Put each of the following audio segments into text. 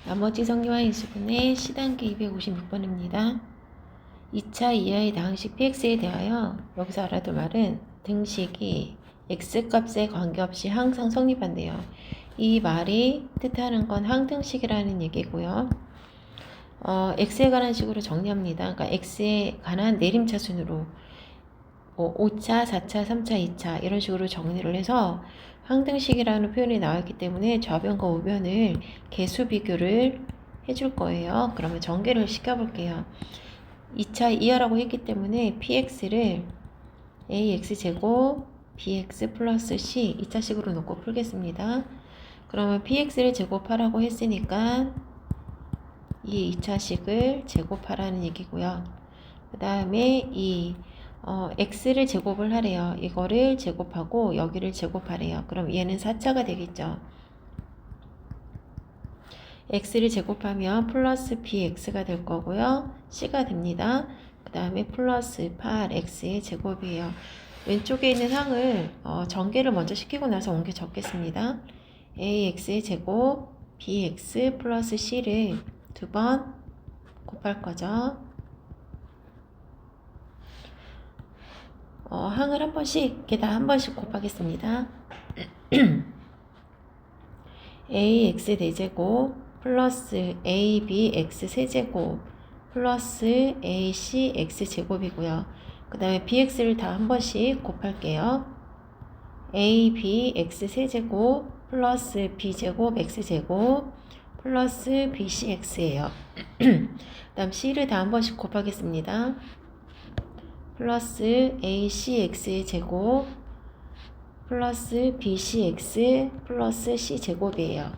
나머지 성리와 인수분의 C단계 256번입니다. 2차 이하의 다항식 px에 대하여 여기서 알아둘 말은 등식이 x값에 관계없이 항상 성립한대요. 이 말이 뜻하는 건 항등식이라는 얘기고요. x에 관한 식으로 정리합니다. 그러니까 x에 관한 내림차순으로 5차, 4차, 3차, 2차 이런 식으로 정리를 해서 항등식이라는 표현이 나왔기 때문에 좌변과 우변을 개수 비교를 해줄 거예요. 그러면 전개를 시켜볼게요. 2차 이하라고 했기 때문에 px를 ax제곱 bx 플러스 c 2차식으로 놓고 풀겠습니다. 그러면 px를 제곱하라고 했으니까 이 2차식을 제곱하라는 얘기고요. 그 다음에 이 x를 제곱을 하래요. 이거를 제곱하고 여기를 제곱하래요. 그럼 얘는 4차가 되겠죠. x를 제곱하면 플러스 bx가 될 거고요. c가 됩니다. 그 다음에 플러스 8x의 제곱이에요. 왼쪽에 있는 항을 전개를 먼저 시키고 나서 옮겨 적겠습니다. ax의 제곱 bx 플러스 c를 두 번 곱할 거죠. 항을 한 번씩, 게다가 한 번씩 곱하겠습니다. ax 4제곱 플러스 abx 세제곱 플러스 ac x제곱이고요. 그 다음에 bx를 다 한 번씩 곱할게요. abx 세제곱 플러스 b제곱 x제곱 플러스 bcx예요. 그 다음 c를 다 한 번씩 곱하겠습니다. 플러스 acx의 제곱 플러스 bcx 플러스 c제곱이에요.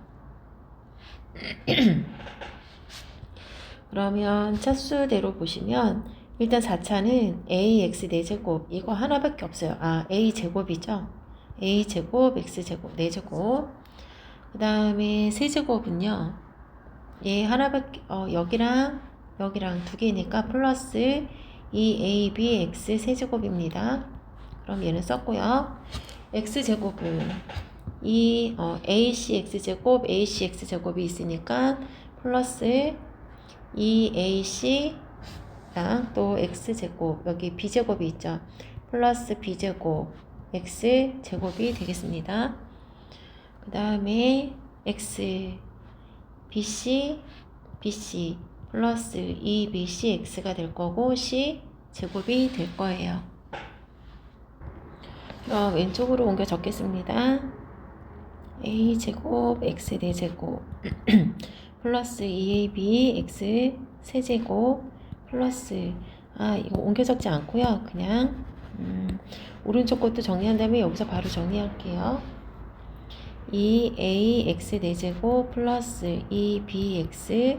그러면 차수대로 보시면 일단 4차는 ax 4제곱 이거 하나밖에 없어요. a제곱이죠. a제곱 x제곱 4제곱 그 다음에 세제곱은요 얘 하나밖에 여기랑 두 개니까 플러스 2abx 세제곱입니다. 그럼 얘는 썼고요. x제곱은 이 acx제곱 acx제곱이 있으니까 플러스 2ac랑 또 x제곱 여기 b제곱이 있죠. 플러스 b제곱 x제곱이 되겠습니다. 그 다음에 x bc 플러스 2bcx가 될 거고 c 제곱이 될 거예요. 그럼 왼쪽으로 옮겨 적겠습니다. a 제곱 x 4제곱 플러스 2ab x 세제곱 플러스 이거 옮겨 적지 않고요. 그냥 오른쪽 것도 정리한 다음에 여기서 바로 정리할게요. 2ax 4제곱 플러스 2bx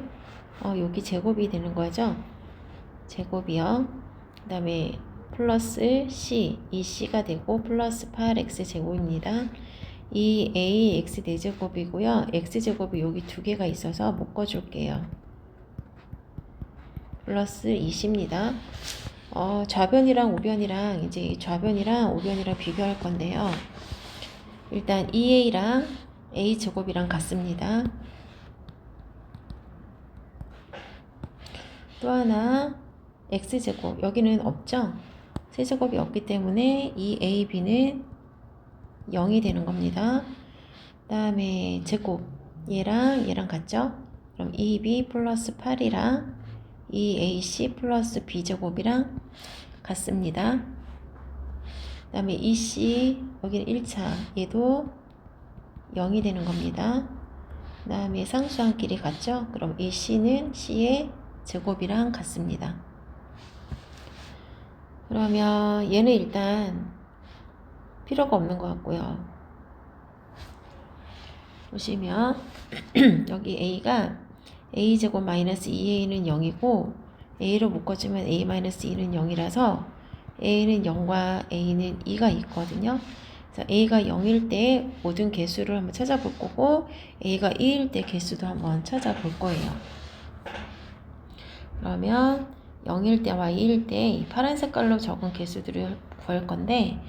여기 제곱이 되는 거죠. 제곱이요. 그 다음에 플러스 c, 2c가 되고 플러스 8x 제곱입니다. 이 ax 4제곱이고요. x제곱이 여기 두 개가 있어서 묶어줄게요. 플러스 20입니다. 좌변이랑 우변이랑 이제 좌변이랑 우변이랑 비교할 건데요. 일단 2a랑 a제곱이랑 같습니다. 또 하나 x제곱 여기는 없죠. 세제곱이 없기 때문에 이 ab는 0이 되는 겁니다. 그 다음에 제곱 얘랑 같죠. 그럼 2b 플러스 8이랑 2ac 플러스 b제곱이랑 같습니다. 그 다음에 2c 여기는 1차 얘도 0이 되는 겁니다. 그 다음에 상수항끼리 같죠. 그럼 이 c는 c의 제곱이랑 같습니다. 그러면 얘는 일단 필요가 없는 것 같고요. 보시면 여기 a가 a제곱 마이너스 2a는 0이고 a로 묶어주면 a 마이너스 2는 0이라서 a는 0과 a는 2가 있거든요. 그래서 a가 0일 때 모든 개수를 한번 찾아볼 거고 a가 2일 때 개수도 한번 찾아볼 거예요. 그러면 0일 때와 2일 때 이 파란 색깔로 적은 개수들을 구할 건데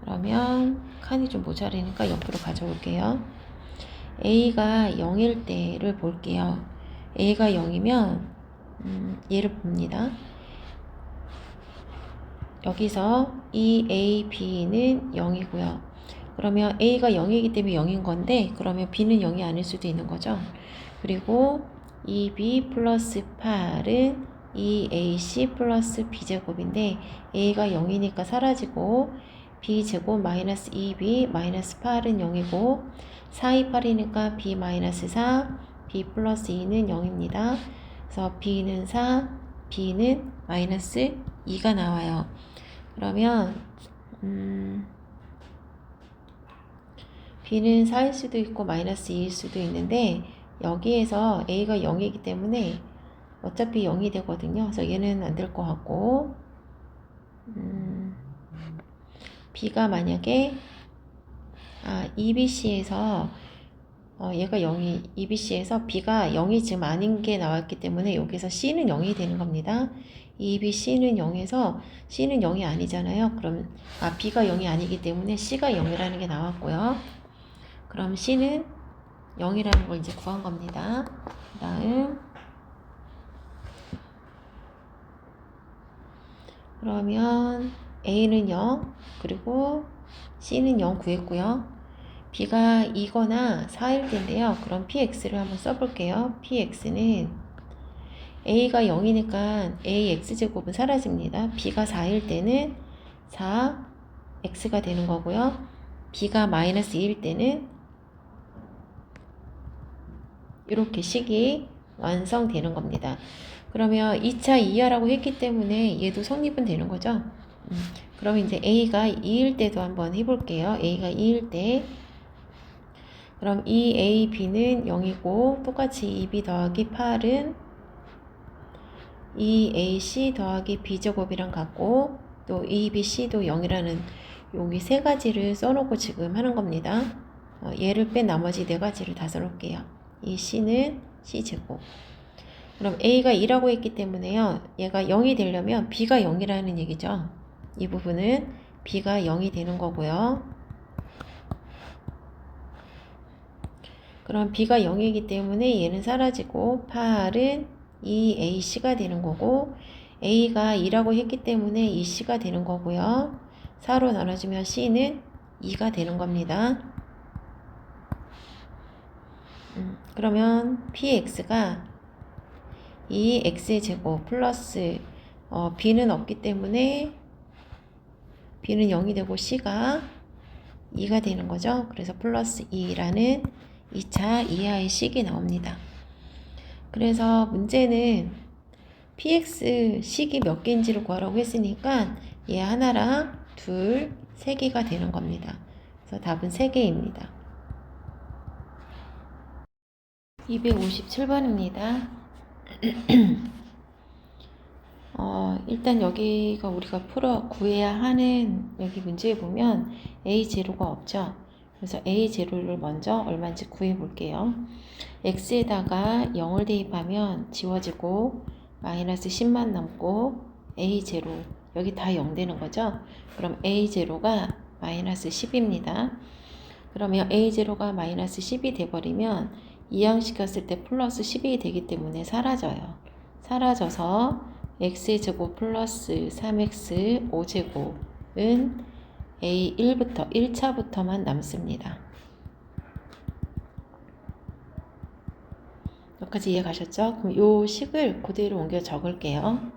그러면 칸이 좀 모자라니까 옆으로 가져올게요. a가 0일 때를 볼게요. a가 0이면 얘를 봅니다. 여기서 이 a, b는 0이고요. 그러면 a가 0이기 때문에 0인 건데 그러면 b는 0이 아닐 수도 있는 거죠. 그리고 2b 플러스 8은 2ac 플러스 b제곱인데 a가 0이니까 사라지고 b제곱 마이너스 2b 마이너스 8은 0이고 4, 2, 8이니까 b 마이너스 4, b 플러스 2는 0입니다. 그래서 b는 4, b는 마이너스 2가 나와요. 그러면 b는 4일 수도 있고 마이너스 2일 수도 있는데 여기에서 a가 0이기 때문에 어차피 0이 되거든요. 그래서 얘는 안 될 것 같고 b가 만약에 EBC에서 얘가 0이 EBC에서 b가 0이 지금 아닌 게 나왔기 때문에 여기서 c는 0이 되는 겁니다. EBC는 0에서 c는 0이 아니잖아요. 그럼 b가 0이 아니기 때문에 c가 0이라는 게 나왔고요. 그럼 c는 0이라는 걸 이제 구한 겁니다. 그 다음 그러면 a는 0 그리고 c는 0 구했고요. b가 2거나 4일 텐데요. 그럼 px를 한번 써볼게요. px는 a가 0이니까 ax제곱은 사라집니다. b가 4일 때는 4x가 되는 거고요. b가 마이너스 2일 때는 이렇게 식이 완성되는 겁니다. 그러면 2차 이하라고 했기 때문에 얘도 성립은 되는 거죠. 그럼 이제 a가 2일 때도 한번 해볼게요. a가 2일 때 그럼 2a, b는 0이고 똑같이 2b 더하기 8은 2ac 더하기 b제곱이랑 같고 또 2bc도 0이라는 여기 세 가지를 써놓고 지금 하는 겁니다. 얘를 뺀 나머지 네 가지를 다 써놓을게요. 이 c는 c제곱. 그럼 a가 2라고 했기 때문에요. 얘가 0이 되려면 b가 0이라는 얘기죠. 이 부분은 b가 0이 되는 거고요. 그럼 b가 0이기 때문에 얘는 사라지고 8은 2ac가 되는 거고 a가 2라고 했기 때문에 2c가 되는 거고요. 4로 나눠주면 c는 2가 되는 겁니다. 그러면 px가 2x의 제곱 플러스 b는 없기 때문에 b는 0이 되고 c가 2가 되는 거죠. 그래서 플러스 2라는 2차 이하의 식이 나옵니다. 그래서 문제는 px 식이 몇 개인지를 구하라고 했으니까 얘 하나랑 둘, 세 개가 되는 겁니다. 그래서 답은 3개입니다. 257번입니다. 일단 여기가 우리가 구해야 하는 여기 문제에 보면 a0가 없죠. 그래서 a0를 먼저 얼마인지 구해 볼게요. x에다가 0을 대입하면 지워지고 마이너스 10만 남고 a0 여기 다 0 되는 거죠. 그럼 a0가 마이너스 10입니다. 그러면 a0가 마이너스 10이 돼버리면 이항시켰을 때 플러스 10이 되기 때문에 사라져요. 사라져서 x제곱 플러스 3x 5제곱은 a1부터 1차부터만 남습니다. 여기까지 이해 가셨죠? 그럼 요 식을 그대로 옮겨 적을게요.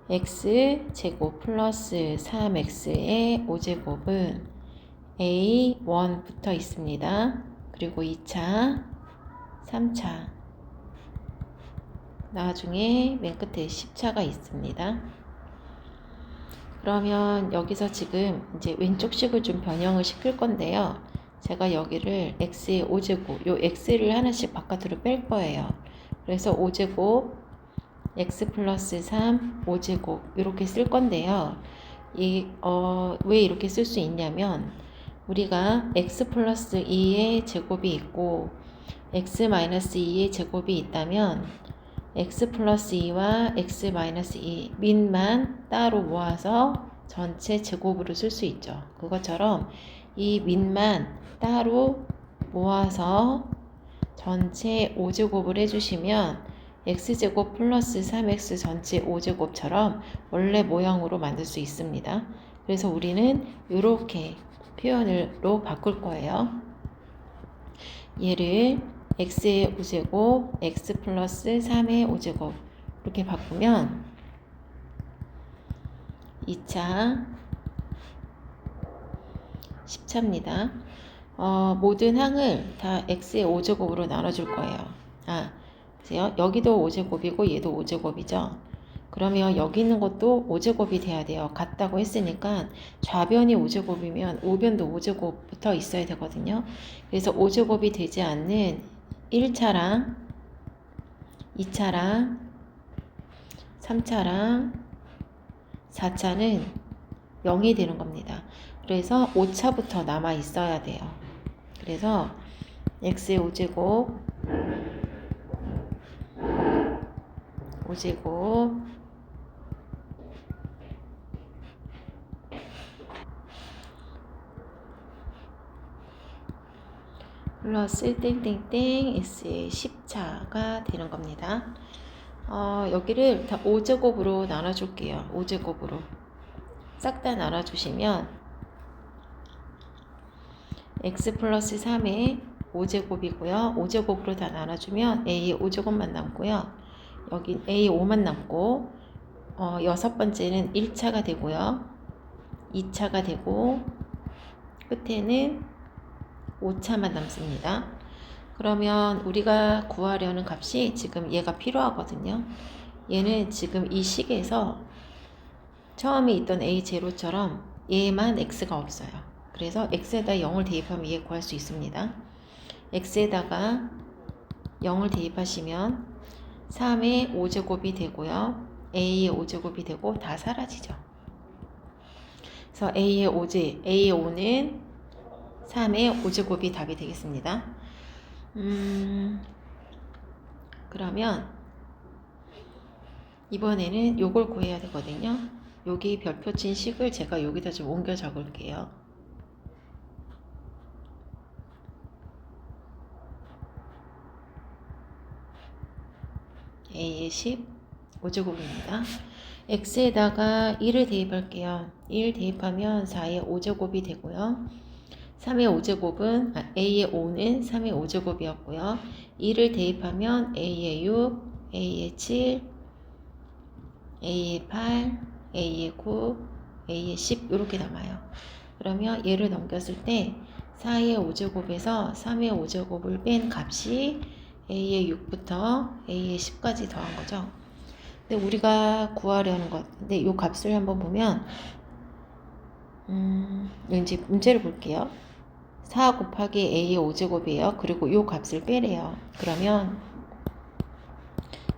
x제곱 플러스 3x의 5제곱은 a1 붙어 있습니다. 그리고 2차, 3차, 나중에 맨 끝에 10차가 있습니다. 그러면 여기서 지금 이제 왼쪽 식을 좀 변형을 시킬 건데요. 제가 여기를 x의 5제곱, 요 x를 하나씩 바깥으로 뺄 거예요. 그래서 5제곱, x 플러스 3, 5제곱 이렇게 쓸 건데요. 왜 이렇게 쓸 수 있냐면 우리가 x 플러스 2의 제곱이 있고 x 마이너스 2의 제곱이 있다면 x 플러스 2와 x 마이너스 2 민만 따로 모아서 전체 제곱으로 쓸 수 있죠. 그것처럼 이 민만 따로 모아서 전체 5제곱을 해주시면 x제곱 플러스 3x 전체 5제곱처럼 원래 모양으로 만들 수 있습니다. 그래서 우리는 이렇게 표현으로 바꿀 거예요. 얘를 x의 5제곱, x 플러스 3의 5제곱 이렇게 바꾸면 2차 10차입니다. 모든 항을 다 x의 5제곱으로 나눠줄 거예요. 보세요. 여기도 5제곱이고 얘도 5제곱이죠. 그러면 여기 있는 것도 5제곱이 돼야 돼요. 같다고 했으니까 좌변이 5제곱이면 우변도 5제곱 붙어 있어야 되거든요. 그래서 5제곱이 되지 않는 1차랑 2차랑 3차랑 4차는 0이 되는 겁니다. 그래서 5차부터 남아 있어야 돼요. 그래서 x의 5제곱 플러스 땡땡땡 x의 10차가 되는 겁니다. 여기를 다 5제곱으로 나눠줄게요. 5제곱으로 싹 다 나눠주시면 x 플러스 3의 5제곱이고요. 5제곱으로 다 나눠주면 a의 5제곱만 남고요. 여기 a의 5만 남고 여섯 번째는 1차가 되고요. 2차가 되고 끝에는 5차만 남습니다. 그러면 우리가 구하려는 값이 지금 얘가 필요하거든요. 얘는 지금 이 식에서 처음에 있던 a0처럼 얘만 x가 없어요. 그래서 x에다 0을 대입하면 얘 구할 수 있습니다. x에다가 0을 대입하시면 3의 5제곱이 되고요. a의 5제곱이 되고 다 사라지죠. 그래서 a의 5는 3의 5제곱이 답이 되겠습니다. 그러면 이번에는 요걸 구해야 되거든요. 여기 별표 친 식을 제가 여기다 좀 옮겨 적을게요. a의 10 5제곱입니다. x에다가 1을 대입할게요. 1 대입하면 4의 5제곱이 되고요. 3의 5제곱은 a의 5는 3의 5제곱이었고요. 2를 대입하면 a의 6, a의 7, a의 8, a의 9, a의 10 이렇게 남아요. 그러면 얘를 넘겼을 때 4의 5제곱에서 3의 5제곱을 뺀 값이 a의 6부터 a의 10까지 더한 거죠. 근데 우리가 구하려는 것, 근데 이 값을 한번 보면 이제 문제를 볼게요. 4 곱하기 a의 5제곱이에요. 그리고 이 값을 빼래요. 그러면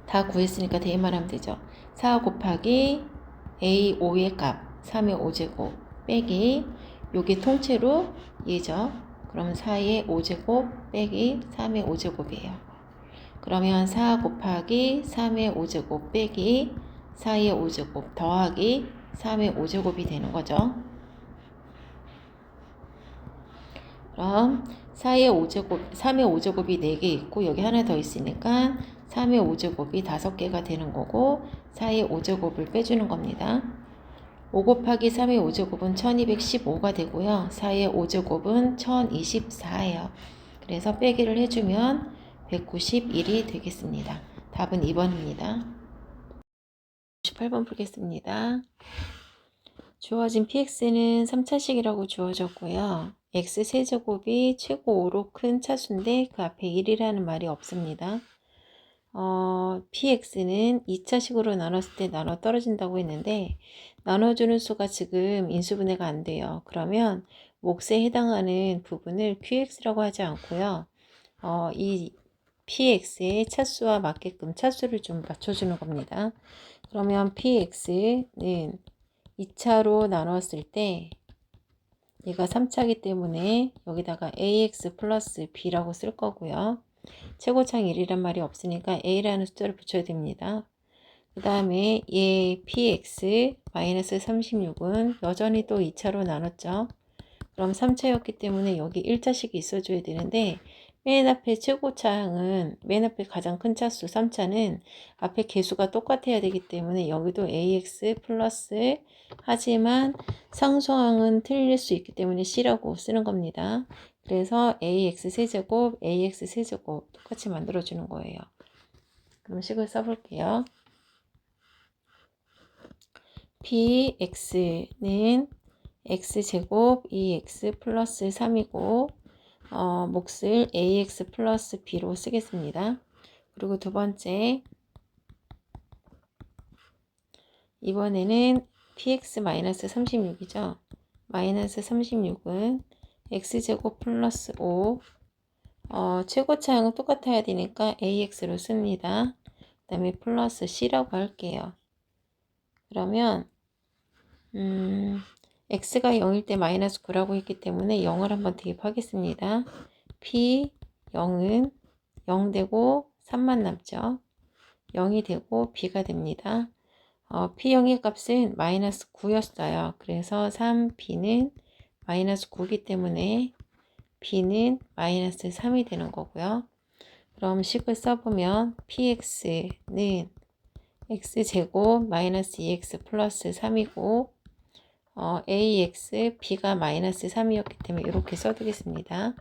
다 구했으니까 대입만 하면 되죠. 4 곱하기 a 5의 값 3의 5제곱 빼기 요게 통째로 얘죠. 그러면 4의 5제곱 빼기 3의 5제곱이에요. 그러면 4 곱하기 3의 5제곱 빼기 4의 5제곱 더하기 3의 5제곱이 되는 거죠. 그럼 4의 5제곱, 3의 5제곱이 4개 있고 여기 하나 더 있으니까 3의 5제곱이 5개가 되는 거고 4의 5제곱을 빼주는 겁니다. 5 곱하기 3의 5제곱은 1215가 되고요. 4의 5제곱은 1024예요. 그래서 빼기를 해주면 191이 되겠습니다. 답은 2번입니다. 58번 풀겠습니다. 주어진 px는 3차식이라고 주어졌고요. x세제곱이 최고 5로 큰 차수인데 그 앞에 1이라는 말이 없습니다. px는 2차식으로 나눴을 때 나눠 떨어진다고 했는데 나눠주는 수가 지금 인수분해가 안 돼요. 그러면 몫에 해당하는 부분을 qx라고 하지 않고요. 이 px의 차수와 맞게끔 차수를 좀 맞춰주는 겁니다. 그러면 px는 2차로 나눴을 때 얘가 3차이기 때문에 여기다가 ax 플러스 b라고 쓸 거고요. 최고차항 1이란 말이 없으니까 a라는 숫자를 붙여야 됩니다. 그 다음에 얘 px 마이너스 36은 여전히 또 2차로 나눴죠. 그럼 3차였기 때문에 여기 1차식이 있어줘야 되는데 맨 앞에 최고차항은 맨 앞에 가장 큰 차수 3차는 앞에 개수가 똑같아야 되기 때문에 여기도 ax 플러스 하지만 상수항은 틀릴 수 있기 때문에 c라고 쓰는 겁니다. 그래서 ax 세제곱 ax 세제곱 똑같이 만들어주는 거예요. 그럼 식을 써볼게요. px는 x제곱 2x 플러스 3이고 몫을 ax 플러스 b로 쓰겠습니다. 그리고 두 번째 이번에는 px 마이너스 36이죠. 마이너스 36은 x제곱 플러스 5 최고차항은 똑같아야 되니까 ax로 씁니다. 그 다음에 플러스 c라고 할게요. 그러면 x가 0일 때 마이너스 9라고 했기 때문에 0을 한번 대입하겠습니다. p 0은 0 되고 3만 남죠. 0이 되고 b가 됩니다. p0의 값은 마이너스 9였어요. 그래서 3b는 마이너스 9이기 때문에 b는 마이너스 3이 되는 거고요. 그럼 식을 써보면 px는 x제곱 마이너스 2x 플러스 3이고 ax, b가 마이너스 3이었기 때문에 이렇게 써두겠습니다.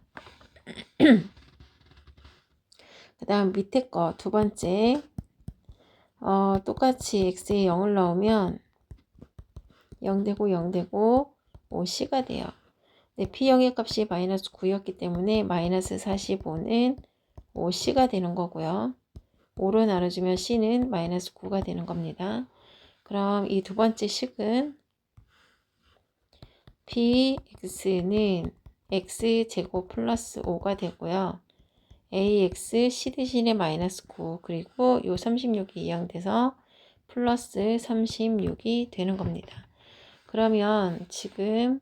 그 다음 밑에 거 두 번째 똑같이 x에 0을 넣으면 0 되고 0 되고 5c가 돼요. 네, p0의 값이 마이너스 9였기 때문에 마이너스 45는 5c가 되는 거고요. 5로 나눠주면 c는 마이너스 9가 되는 겁니다. 그럼 이 두 번째 식은 px는 x제곱 플러스 5가 되고요. ax c 대신에 마이너스 9 그리고 요 36이 이항돼서 플러스 36이 되는 겁니다. 그러면 지금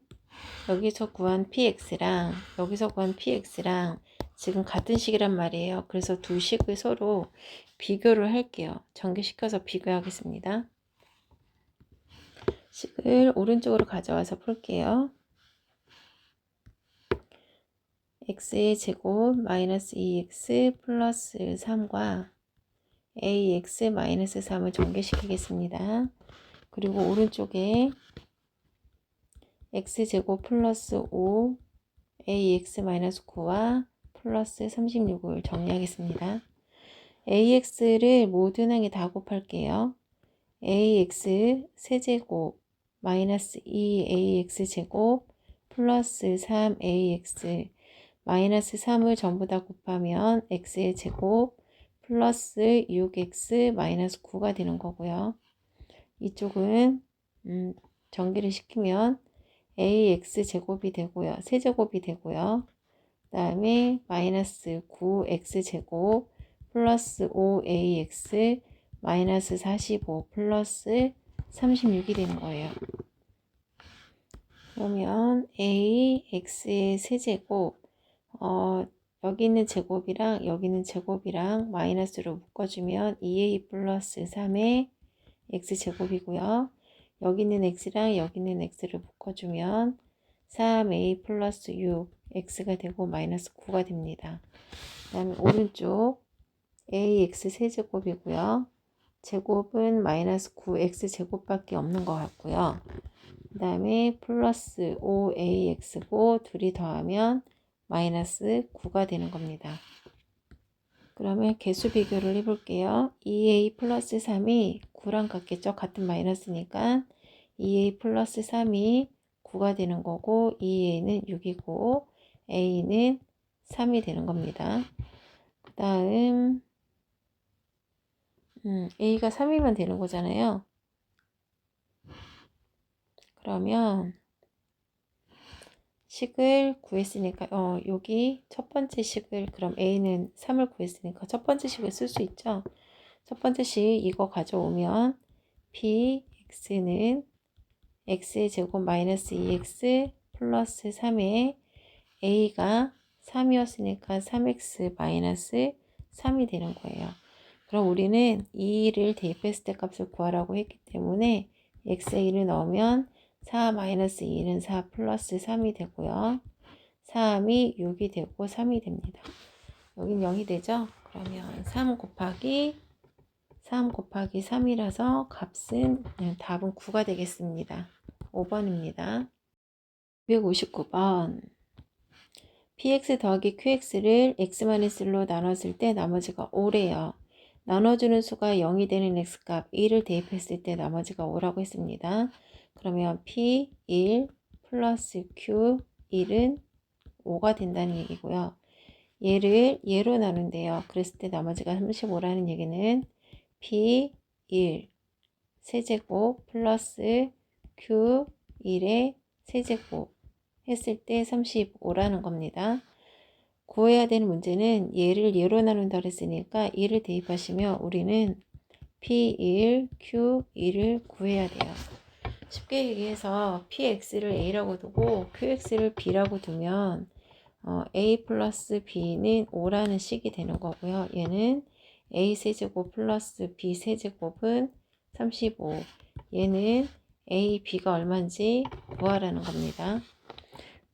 여기서 구한 px랑 여기서 구한 px랑 지금 같은 식이란 말이에요. 그래서 두 식을 서로 비교를 할게요. 전개시켜서 비교하겠습니다. 식을 오른쪽으로 가져와서 풀게요. x의 제곱 마이너스 2x 플러스 3과 ax 마이너스 3을 전개시키겠습니다. 그리고 오른쪽에 x제곱 플러스 5 ax 마이너스 9와 플러스 36을 정리하겠습니다. ax를 모든 항에 다 곱할게요. ax 세제곱 마이너스 2ax 제곱 플러스 3ax 마이너스 3을 전부 다 곱하면 x의 제곱 플러스 6x 마이너스 9가 되는 거고요. 이쪽은 전개를 시키면 ax 제곱이 되고요. 세제곱이 되고요. 그 다음에 마이너스 9x 제곱 플러스 5ax 마이너스 45 플러스 36이 되는 거예요. 그러면 ax의 세제곱 여기 있는 제곱이랑 여기 있는 제곱이랑 마이너스로 묶어주면 2a 플러스 3의 x제곱이고요. 여기 있는 x랑 여기 있는 x를 묶어주면 3a 플러스 6 x가 되고 마이너스 9가 됩니다. 그 다음에 오른쪽 ax 세제곱이고요. 제곱은 마이너스 9x 제곱밖에 없는 것 같고요. 그 다음에 플러스 5ax고 둘이 더하면 마이너스 9가 되는 겁니다. 그러면 개수 비교를 해볼게요. 2a 플러스 3이 9랑 같겠죠. 같은 마이너스니까 2a 플러스 3이 9가 되는 거고 2a는 6이고 a는 3이 되는 겁니다. 그 다음 a가 3이면 되는 거잖아요. 그러면 식을 구했으니까 여기 첫 번째 식을 그럼 a는 3을 구했으니까 첫 번째 식을 쓸 수 있죠. 첫 번째 식 이거 가져오면 px는 x의 제곱 마이너스 2x 플러스 3에 a가 3이었으니까 3x 마이너스 3이 되는 거예요. 그럼 우리는 2를 대입했을 때 값을 구하라고 했기 때문에 xa를 넣으면 4 마이너스 2는 4 플러스 3이 되고요. 3이 6이 되고 3이 됩니다. 여긴 0이 되죠? 그러면 3 곱하기 3이라서 값은 답은 9가 되겠습니다. 5번입니다. 259번 px 더하기 qx를 x-1로 나눴을 때 나머지가 5래요. 나눠주는 수가 0이 되는 x값 1을 대입했을 때 나머지가 5라고 했습니다. 그러면 p1 플러스 q1은 5가 된다는 얘기고요. 얘를 얘로 나눈대요. 그랬을 때 나머지가 35라는 얘기는 p1 세제곱 플러스 q1의 세제곱 했을 때 35라는 겁니다. 구해야 되는 문제는 얘를 얘로 나눈다 그랬으니까 1을 대입하시면 우리는 P1, Q1을 구해야 돼요. 쉽게 얘기해서 PX를 A라고 두고 QX를 B라고 두면 A 플러스 B는 5라는 식이 되는 거고요. 얘는 A 세제곱 플러스 B 세제곱은 35. 얘는 A, B가 얼마인지 구하라는 겁니다.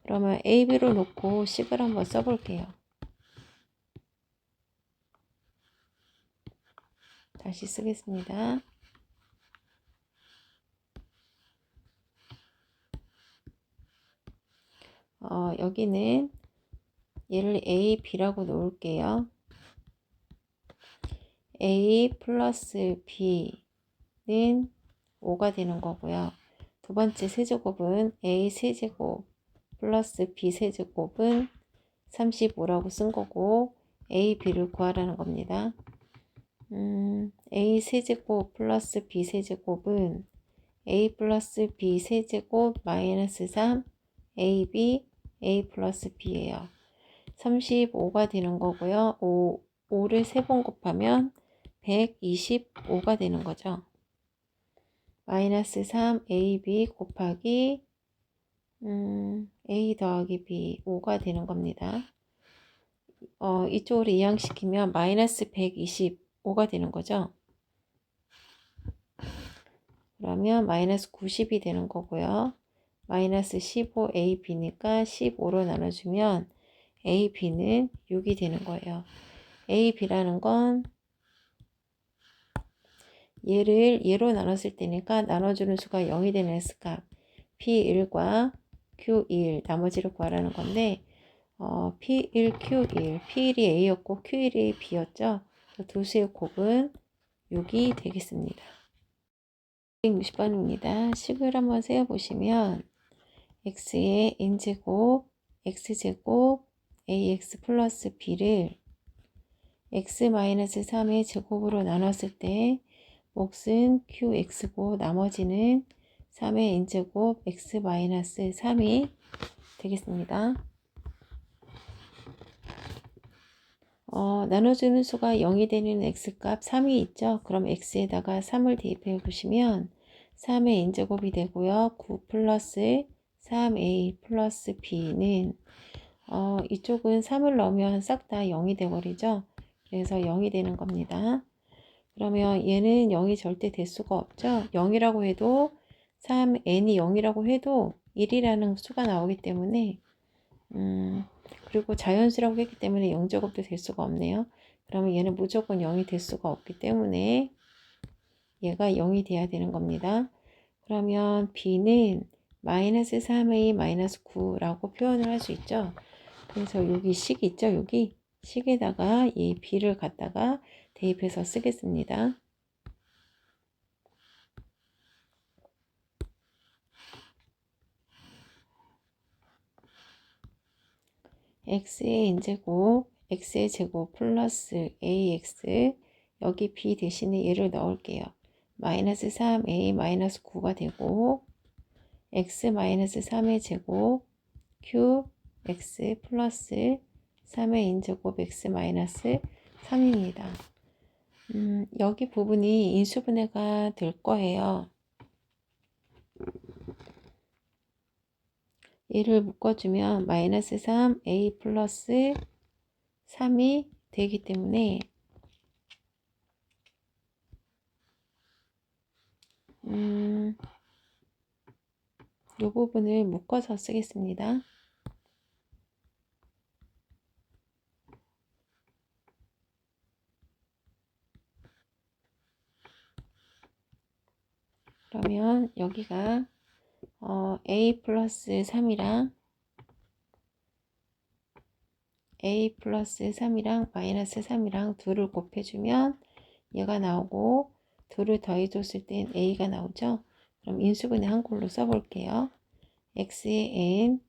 그러면 A, B를 놓고 식을 한번 써볼게요. 다시 쓰겠습니다. 여기는 얘를 A, B라고 놓을게요. A 플러스 B는 5가 되는 거고요. 두 번째 세제곱은 A 세제곱 플러스 B 세제곱은 35라고 쓴 거고 A, B를 구하라는 겁니다. A 세제곱 플러스 B 세제곱은 A 플러스 B 세제곱 마이너스 3 AB A 플러스 B예요. 35가 되는 거고요. 5를 3번 곱하면 125가 되는 거죠. 마이너스 3 AB 곱하기 A 더하기 B 5가 되는 겁니다. 이쪽으로 이항시키면 마이너스 125가 되는 거죠. 그러면 마이너스 90이 되는 거고요. 마이너스 15 AB니까 15로 나눠주면 AB는 6이 되는 거예요. AB라는 건 얘로 나눴을 때니까 나눠주는 수가 0이 되는 S값 P1과 Q1 나머지를 구하라는 건데 P1, Q1 P1이 A였고 Q1이 B였죠. 두 수의 곱은 6이 되겠습니다. 160번입니다. 식을 한번 세어보시면 x의 n제곱 x제곱 ax 플러스 b를 x-3의 제곱으로 나눴을 때 몫은 qx고 나머지는 3의 n제곱 x-3이 되겠습니다. 나눠주는 수가 0이 되는 x값 3이 있죠. 그럼 x에다가 3을 대입해 보시면 3의 n제곱이 되고요. 9 플러스 3a 플러스 b는 이쪽은 3을 넣으면 싹 다 0이 되어버리죠. 그래서 0이 되는 겁니다. 그러면 얘는 0이 절대 될 수가 없죠. 0이라고 해도 3n이 0이라고 해도 1이라는 수가 나오기 때문에 그리고 자연수라고 했기 때문에 0제곱도 될 수가 없네요. 그러면 얘는 무조건 0이 될 수가 없기 때문에 얘가 0이 돼야 되는 겁니다. 그러면 b는 마이너스 3a 마이너스 9라고 표현을 할 수 있죠. 그래서 여기 식 있죠. 여기 식에다가 이 b를 갖다가 대입해서 쓰겠습니다. x의 n제곱 x의 제곱 플러스 ax 여기 b 대신에 얘를 넣을게요. 마이너스 3a 마이너스 9가 되고 x 마이너스 3의 제곱 qx 플러스 3의 n제곱 x 마이너스 3입니다. 여기 부분이 인수분해가 될 거예요. 얘를 묶어주면 마이너스 3a 플러스 3이 되기 때문에 이 부분을 묶어서 쓰겠습니다. 그러면 여기가 a 플러스 3이랑 a 플러스 3이랑 마이너스 3이랑 2를 곱해주면 얘가 나오고 2를 더해줬을 땐 a가 나오죠. 그럼 인수분해 한글로 써볼게요. x의 n,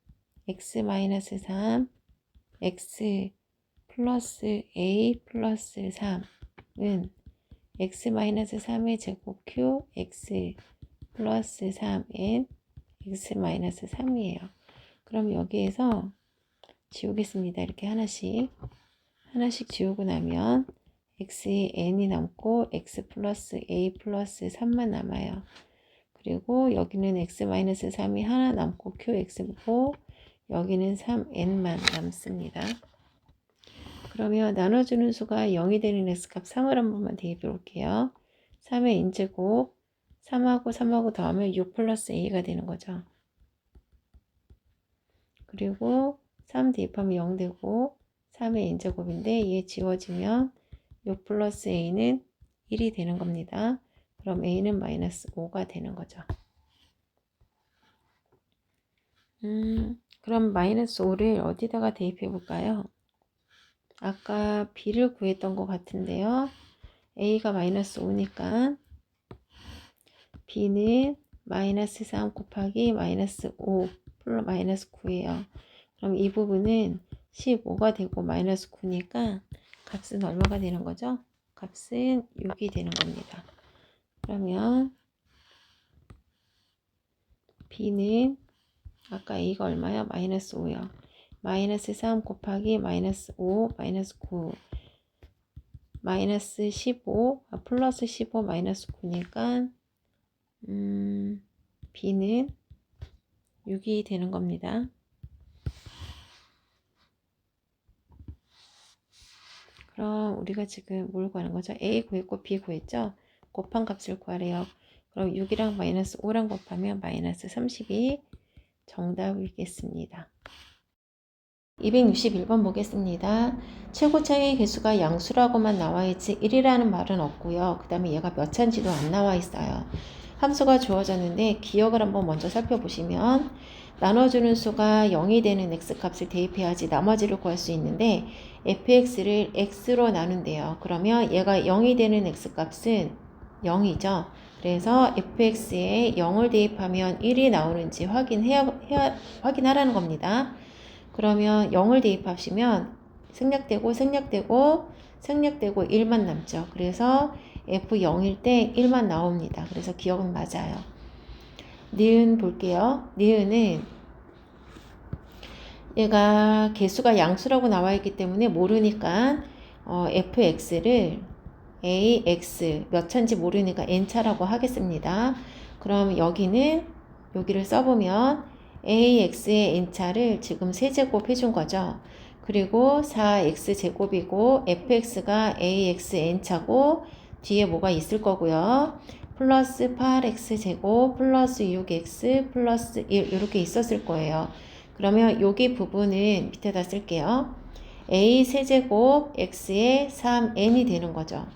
x 마이너스 3, x 플러스 a 플러스 3은 x 마이너스 3의 제곱 q, x 플러스 3n, x 마이너스 3이에요. 그럼 여기에서 지우겠습니다. 이렇게 하나씩 지우고 나면 x의 n이 남고 x 플러스 a 플러스 3만 남아요. 그리고 여기는 x 마이너스 3이 하나 남고 qx고 여기는 3n만 남습니다. 그러면 나눠주는 수가 0이 되는 x값 3을 한 번만 대입해 볼게요. 3의 n제곱 3하고 더하면 6 플러스 a가 되는 거죠. 그리고 3 대입하면 0 되고 3의 n제곱인데 얘 지워지면 6 플러스 a는 1이 되는 겁니다. 그럼 a는 마이너스 5가 되는 거죠. 그럼 마이너스 5를 어디다가 대입해 볼까요? 아까 b를 구했던 것 같은데요. a가 마이너스 5니까 b는 마이너스 3 곱하기 마이너스 5 플러스 마이너스 9예요. 그럼 이 부분은 15가 되고 마이너스 9니까 값은 얼마가 되는 거죠? 값은 6이 되는 겁니다. 그러면 b는 아까 a가 얼마요? 마이너스 5요. 마이너스 3 곱하기 마이너스 5 마이너스 9 마이너스 15 플러스 15 마이너스 9니까 b는 6이 되는 겁니다. 그럼 우리가 지금 뭘 구하는 거죠? a 구했고 b 구했죠? 곱한 값을 구하래요. 그럼 6이랑 마이너스 5랑 곱하면 마이너스 30이 정답이겠습니다. 261번 보겠습니다. 최고차의 개수가 양수라고만 나와있지 1이라는 말은 없고요. 그 다음에 얘가 몇 차인지도 안 나와 있어요. 함수가 주어졌는데 기억을 한번 먼저 살펴보시면 나눠주는 수가 0이 되는 x값을 대입해야지 나머지를 구할 수 있는데 fx를 x로 나눈대요. 그러면 얘가 0이 되는 x값은 0이죠. 그래서 fx에 0을 대입하면 1이 나오는지 확인하라는 겁니다. 그러면 0을 대입하시면 생략되고 1만 남죠. 그래서 f0일 때 1만 나옵니다. 그래서 기억은 맞아요. 니은 볼게요. 니은은 얘가 개수가 양수라고 나와 있기 때문에 모르니까 fx를 ax 몇 차인지 모르니까 n차라고 하겠습니다. 그럼 여기를 써보면 ax의 n차를 지금 세제곱 해준 거죠. 그리고 4x제곱이고 fx가 ax n차고 뒤에 뭐가 있을 거고요. 플러스 8x제곱 플러스 6x 플러스 1 이렇게 있었을 거예요. 그러면 여기 부분은 밑에다 쓸게요. a 세제곱 x의 3n이 되는 거죠.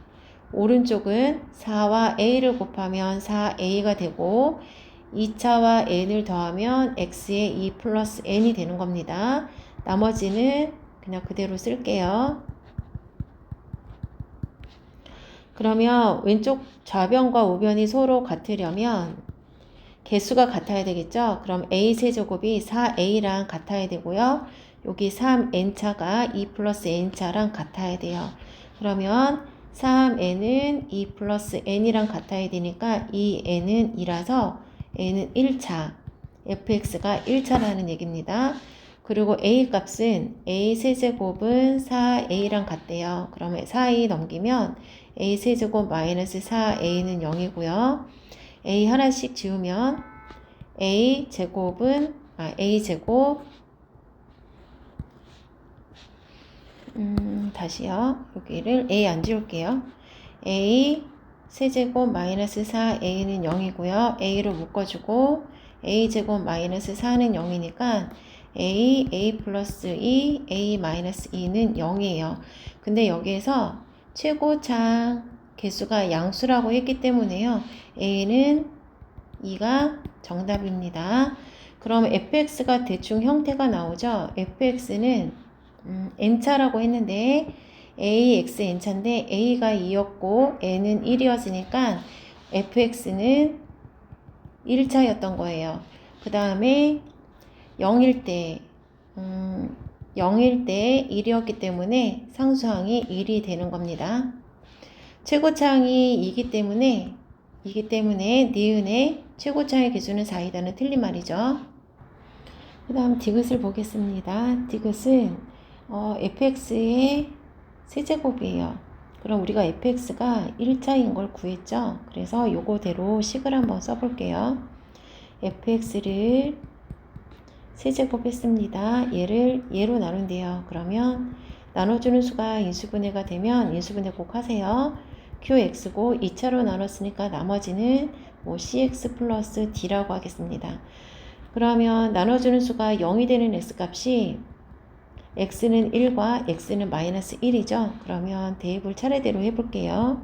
오른쪽은 4와 a를 곱하면 4a가 되고 2차와 n을 더하면 x의 2 플러스 n이 되는 겁니다. 나머지는 그냥 그대로 쓸게요. 그러면 왼쪽 좌변과 우변이 서로 같으려면 개수가 같아야 되겠죠? 그럼 a 세제곱이 4a랑 같아야 되고요. 여기 3n차가 2 플러스 n차랑 같아야 돼요. 그러면 3n은 2 플러스 n이랑 같아야 되니까 이 n은 2라서 n은 1차, fx가 1차라는 얘기입니다. 그리고 a 값은 a 세제곱은 4a랑 같대요. 그러면 4a 넘기면 a 세제곱 마이너스 4a는 0이고요. a 하나씩 지우면 a 제곱 다시요. 여기를 a 안 지울게요. a 세제곱 마이너스 4a는 0이고요. a로 묶어주고 a제곱 마이너스 4는 0이니까 a 플러스 2, a 마이너스 2는 0이에요. 근데 여기에서 최고차 개수가 양수라고 했기 때문에요. a는 2가 정답입니다. 그럼 fx가 대충 형태가 나오죠. fx는 n차라고 했는데 ax n차인데 a가 2였고 n은 1이었으니까 fx는 1차였던 거예요. 그 다음에 0일 때 1이었기 때문에 상수항이 1이 되는 겁니다. 최고차항이 2이기 때문에 니은의 최고차의 개수는 4이다는 틀린 말이죠. 그 다음 디귿을 보겠습니다. 디귿은 fx의 세제곱이에요. 그럼 우리가 fx가 1차인 걸 구했죠. 그래서 요거대로 식을 한번 써볼게요. fx를 세제곱 했습니다. 얘를 얘로 나눈대요. 그러면 나눠주는 수가 인수분해가 되면 인수분해 꼭 하세요. qx고 2차로 나눴으니까 나머지는 cx 플러스 d라고 하겠습니다. 그러면 나눠주는 수가 0이 되는 x값이 x는 1과 x는 마이너스 1이죠. 그러면 대입을 차례대로 해볼게요.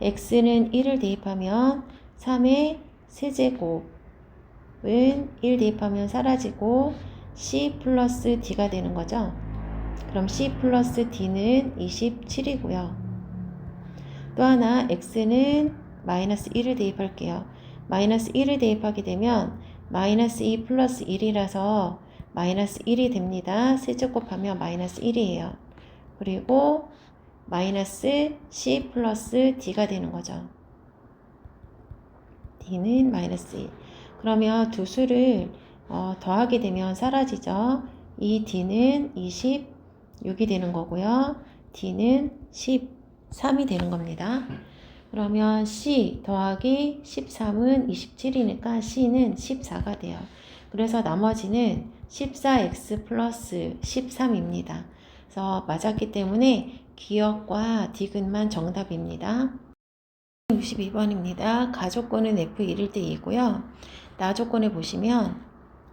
x는 1을 대입하면 3의 세제곱은 1 대입하면 사라지고 c 플러스 d가 되는 거죠. 그럼 c 플러스 d는 27이고요. 또 하나 x는 마이너스 1을 대입할게요. 마이너스 1을 대입하게 되면 마이너스 2 플러스 1이라서 마이너스 1이 됩니다. 세제곱하면 마이너스 1이에요. 그리고 마이너스 c 플러스 d가 되는 거죠. d는 마이너스 1. 그러면 두 수를 더하게 되면 사라지죠. 이 d는 26이 되는 거고요. d는 13이 되는 겁니다. 그러면 c 더하기 13은 27이니까 c는 14가 돼요. 그래서 나머지는 14x 플러스 13입니다. 그래서 맞았기 때문에 기역과 디귿만 정답입니다. 62번입니다. 가조건은 f1일 때 2고요. 나조건에 보시면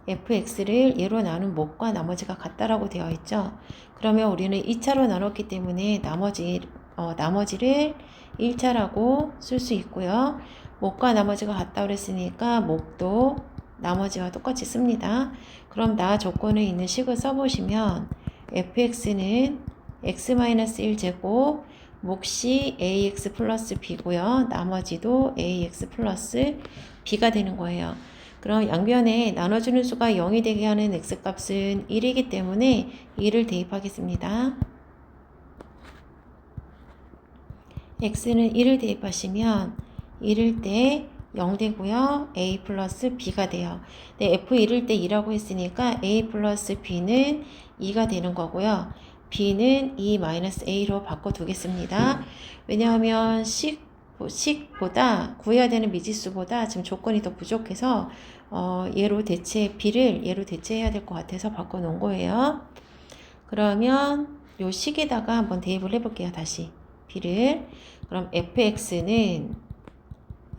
fx를 얘로 나눈 목과 나머지가 같다라고 되어 있죠. 그러면 우리는 2차로 나눴기 때문에 나머지를 1차라고 쓸 수 있고요. 목과 나머지가 같다고 그랬으니까 목도 나머지와 똑같이 씁니다. 그럼 나 조건에 있는 식을 써보시면 fx는 x-1제곱 몫이 ax 플러스 b고요. 나머지도 ax 플러스 b가 되는 거예요. 그럼 양변에 나눠주는 수가 0이 되게 하는 x값은 1이기 때문에 1을 대입하겠습니다. x는 1을 대입하시면 1일 때 0 되고요. a 플러스 b가 돼요. 네, f1일 때 2라고 했으니까 a 플러스 b는 2가 되는 거고요. b는 2-a로 바꿔두겠습니다. 왜냐하면 식보다 구해야 되는 미지수보다 지금 조건이 더 부족해서 b를 얘로 대체해야 될 것 같아서 바꿔놓은 거예요. 그러면 요 식에다가 한번 대입을 해볼게요. 다시 b를. 그럼 fx는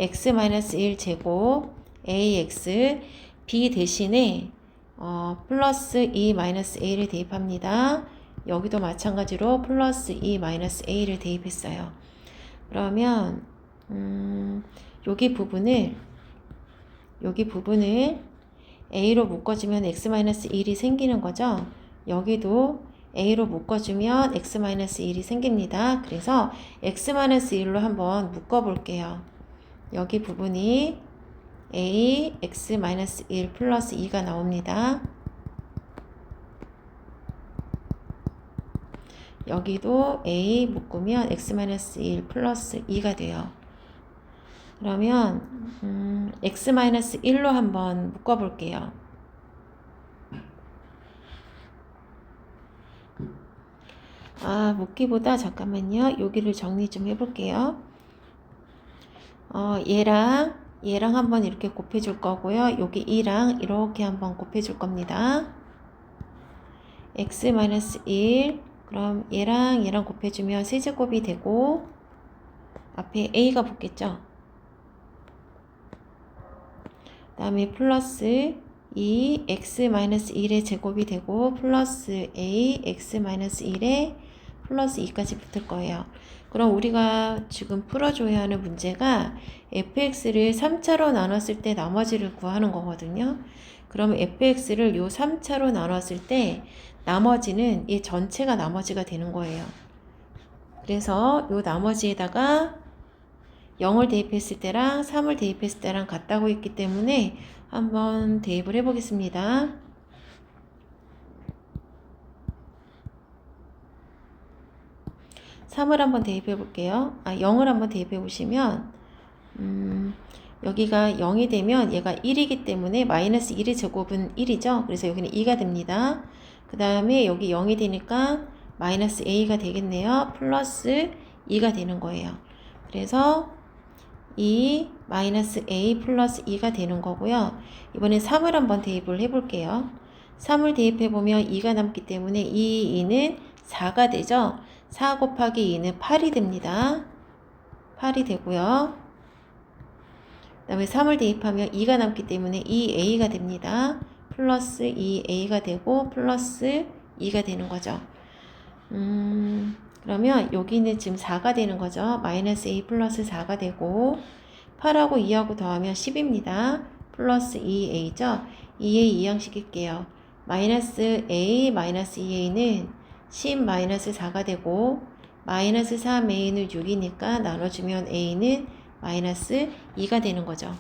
x-1제곱 ax b 대신에 플러스 2-a를 대입합니다. 여기도 마찬가지로 플러스 2-a를 대입했어요. 그러면 여기 부분을 a로 묶어주면 x-1이 생기는 거죠. 여기도 a로 묶어주면 x-1이 생깁니다. 그래서 x-1로 한번 묶어볼게요. 여기 부분이 a x-1 플러스 2가 나옵니다. 여기도 a 묶으면 x-1 플러스 2가 돼요. 그러면 x-1로 한번 묶어볼게요. 묶기보다 잠깐만요. 여기를 정리 좀 해볼게요. 얘랑 한번 이렇게 곱해줄 거고요. 여기 2랑 이렇게 한번 곱해줄 겁니다. x-1 그럼 얘랑 곱해주면 세제곱이 되고 앞에 a가 붙겠죠. 그 다음에 플러스 2 x-1의 제곱이 되고 플러스 a x-1의 플러스 2까지 붙을 거예요. 그럼 우리가 지금 풀어줘야 하는 문제가 fx를 3차로 나눴을 때 나머지를 구하는 거거든요. 그럼 fx를 요 3차로 나눴을 때 나머지는 이 전체가 나머지가 되는 거예요. 그래서 요 나머지에다가 0을 대입했을 때랑 3을 대입했을 때랑 같다고 했기 때문에 한번 대입을 해 보겠습니다. 3을 한번 대입해 볼게요. 0을 한번 대입해 보시면 여기가 0이 되면 얘가 1이기 때문에 마이너스 1의 제곱은 1이죠. 그래서 여기는 2가 됩니다. 그 다음에 여기 0이 되니까 마이너스 a가 되겠네요. 플러스 2가 되는 거예요. 그래서 2 마이너스 a 플러스 2가 되는 거고요. 이번엔 3을 한번 대입을 해볼게요. 3을 대입해보면 2가 남기 때문에 2, 2는 4가 되죠. 4 곱하기 2는 8이 됩니다. 8이 되고요. 그 다음에 3을 대입하면 2가 남기 때문에 2a가 됩니다. 플러스 2a가 되고 플러스 2가 되는 거죠. 그러면 여기는 지금 4가 되는 거죠. 마이너스 a 플러스 4가 되고 8하고 2하고 더하면 10입니다. 플러스 2a죠. 2a 이항식일게요. 마이너스 a 마이너스 2a는 10 마이너스 4가 되고 마이너스 3a는 6이니까 나눠주면 a는 마이너스 2가 되는 거죠.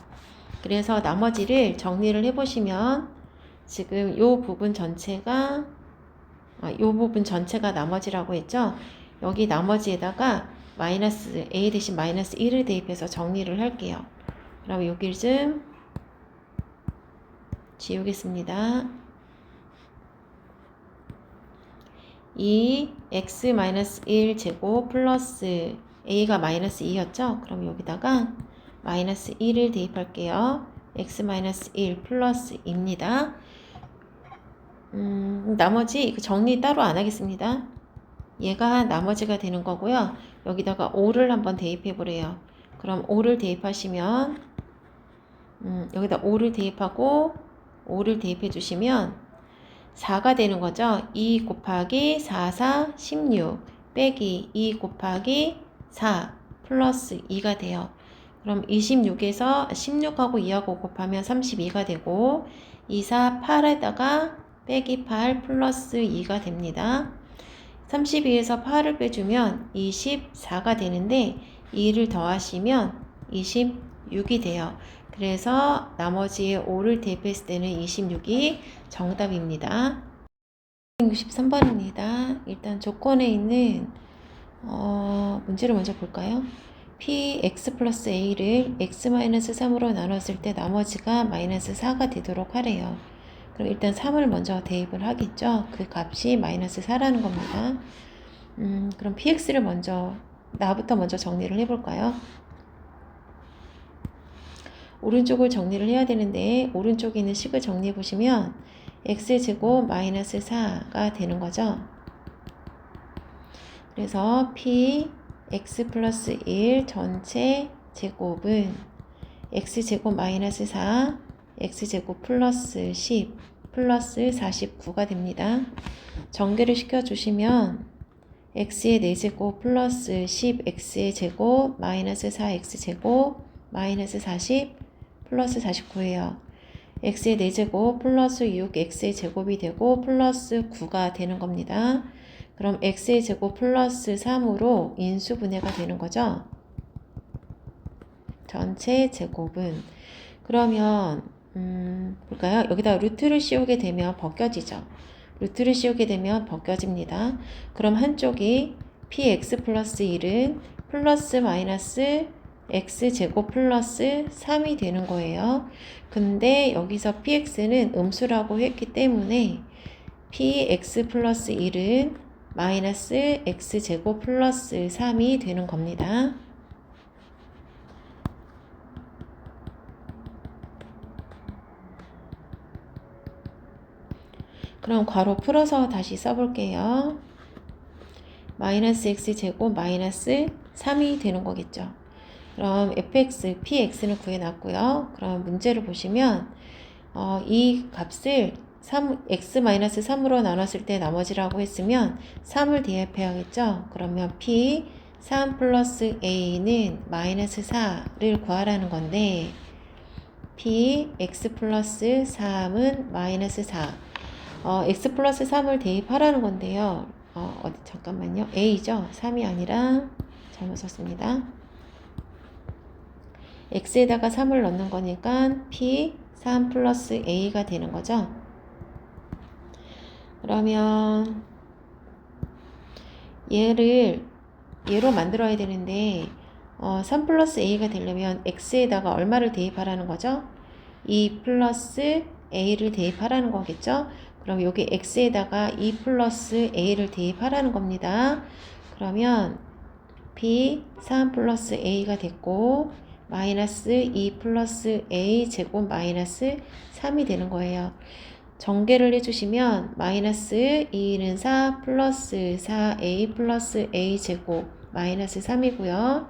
그래서 나머지를 정리를 해보시면 지금 요 부분 전체가 나머지라고 했죠. 여기 나머지에다가 마이너스 a 대신 마이너스 1을 대입해서 정리를 할게요. 그럼 여기를 좀 지우겠습니다. 2 x-1 제곱 플러스 a가 마이너스 2였죠. 그럼 여기다가 마이너스 1을 대입할게요. x-1 플러스 2입니다. 나머지 정리 따로 안 하겠습니다. 얘가 나머지가 되는 거고요. 여기다가 5를 한번 대입해 보래요. 그럼 5를 대입하시면 여기다 5를 대입하고 5를 대입해 주시면 4가 되는 거죠. 2 곱하기 4, 4, 16 빼기 2 곱하기 4 플러스 2가 돼요. 그럼 26에서 16하고 2하고 곱하면 32가 되고 2, 4, 8에다가 빼기 8 플러스 2가 됩니다. 32에서 8을 빼주면 24가 되는데 2를 더하시면 26이 돼요. 그래서 나머지에 5를 대입했을 때는 26이 정답입니다. 63번입니다. 일단 조건에 있는 문제를 먼저 볼까요? px 플러스 a를 x-3으로 나눴을 때 나머지가 마이너스 4가 되도록 하래요. 그럼 일단 3을 먼저 대입을 하겠죠. 그 값이 마이너스 4라는 겁니다. 그럼 px를 나부터 먼저 정리를 해볼까요? 오른쪽을 정리를 해야 되는데 오른쪽에 있는 식을 정리해 보시면 x제곱 마이너스 4가 되는 거죠. 그래서 px 플러스 1 전체 제곱은 x제곱 마이너스 4 x제곱 플러스 10 플러스 49가 됩니다. 전개를 시켜주시면 x의 4제곱 플러스 10x의 제곱 마이너스 4x제곱 마이너스 40 플러스 49예요. x의 4제곱 플러스 6x의 제곱이 되고 플러스 9가 되는 겁니다. 그럼 x의 제곱 플러스 3으로 인수분해가 되는 거죠. 전체 제곱은 그러면 볼까요? 여기다 루트를 씌우게 되면 벗겨지죠. 루트를 씌우게 되면 벗겨집니다. 그럼 한쪽이 px 플러스 1은 플러스 마이너스 x제곱 플러스 3이 되는 거예요. 근데 여기서 px는 음수라고 했기 때문에 px 플러스 1은 마이너스 x제곱 플러스 3이 되는 겁니다. 그럼 괄호 풀어서 다시 써볼게요. 마이너스 x제곱 마이너스 3이 되는 거겠죠. 그럼 fx, px는 구해놨고요. 그럼 문제를 보시면 이 값을 x-3으로 나눴을 때 나머지라고 했으면 3을 대입해야겠죠. 그러면 p 3 플러스 a는 마이너스 4를 구하라는 건데 p x 플러스 3은 마이너스 4 x 플러스 3을 대입하라는 건데요. 잠깐만요. a죠. 3이 아니라 잘못 썼습니다. x에다가 3을 넣는 거니까 p 3 플러스 a가 되는 거죠. 그러면 얘로 만들어야 되는데 3 플러스 a가 되려면 x에다가 얼마를 대입하라는 거죠? 2 플러스 a를 대입하라는 거겠죠? 그럼 여기 x에다가 2 플러스 a를 대입하라는 겁니다. 그러면 b 3 플러스 a가 됐고 마이너스 2 플러스 a 제곱 마이너스 3이 되는 거예요. 전개를 해주시면 마이너스 2는 4 플러스 4a 플러스 a 제곱 마이너스 3이고요.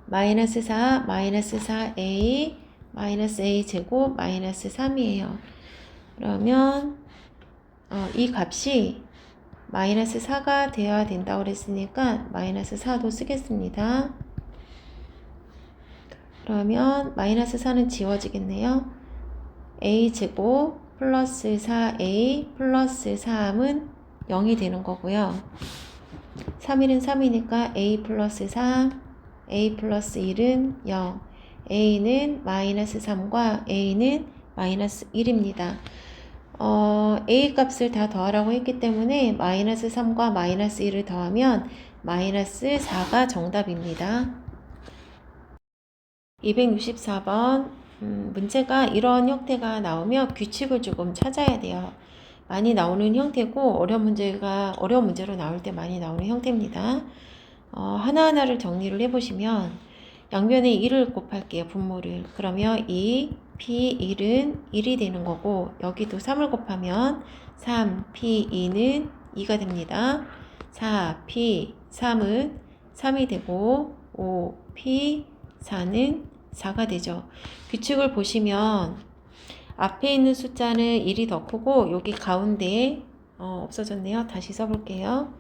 마이너스 4 마이너스 4a 마이너스 a 제곱 마이너스 3이에요. 그러면 이 값이 마이너스 4가 되어야 된다고 그랬으니까 마이너스 4도 쓰겠습니다. 그러면 마이너스 4는 지워지겠네요. a제곱 플러스 4a 플러스 3은 0이 되는 거고요. 3일은 3이니까 a 플러스 3, a 플러스 1은 0, a는 마이너스 3과 a는 마이너스 1입니다. a 값을 다 더하라고 했기 때문에 마이너스 3과 마이너스 1을 더하면 마이너스 4가 정답입니다. 264번 문제가 이런 형태가 나오면 규칙을 조금 찾아야 돼요. 많이 나오는 형태고 어려운 문제로 나올 때 많이 나오는 형태입니다. 하나하나를 정리를 해보시면 양변에 2를 곱할게요. 분모를. 그러면 2 P1은 1이 되는 거고 여기도 3을 곱하면 3 P2는 2가 됩니다. 4 P3은 3이 되고 5 P4는 4가 되죠. 규칙을 보시면 앞에 있는 숫자는 1이 더 크고 여기 가운데 없어졌네요. 다시 써볼게요.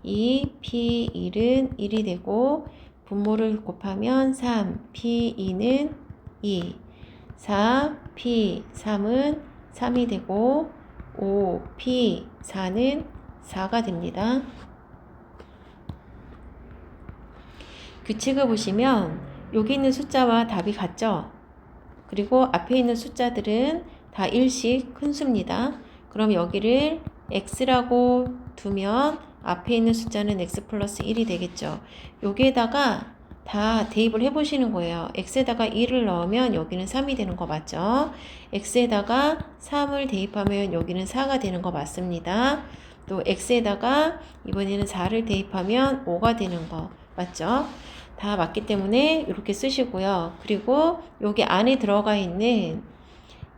2 P1은 1이 되고 분모를 곱하면 3 P2는 2 4 P3은 3이 되고 5 P4는 4가 됩니다. 규칙을 보시면 여기 있는 숫자와 답이 같죠? 그리고 앞에 있는 숫자들은 다 1씩 큰 수입니다. 그럼 여기를 x라고 두면 앞에 있는 숫자는 x 플러스 1이 되겠죠. 여기에다가 다 대입을 해보시는 거예요. x에다가 1을 넣으면 여기는 3이 되는 거 맞죠? x에다가 3을 대입하면 여기는 4가 되는 거 맞습니다. 또 x에다가 이번에는 4를 대입하면 5가 되는 거 맞죠? 다 맞기 때문에 이렇게 쓰시고요. 그리고 여기 안에 들어가 있는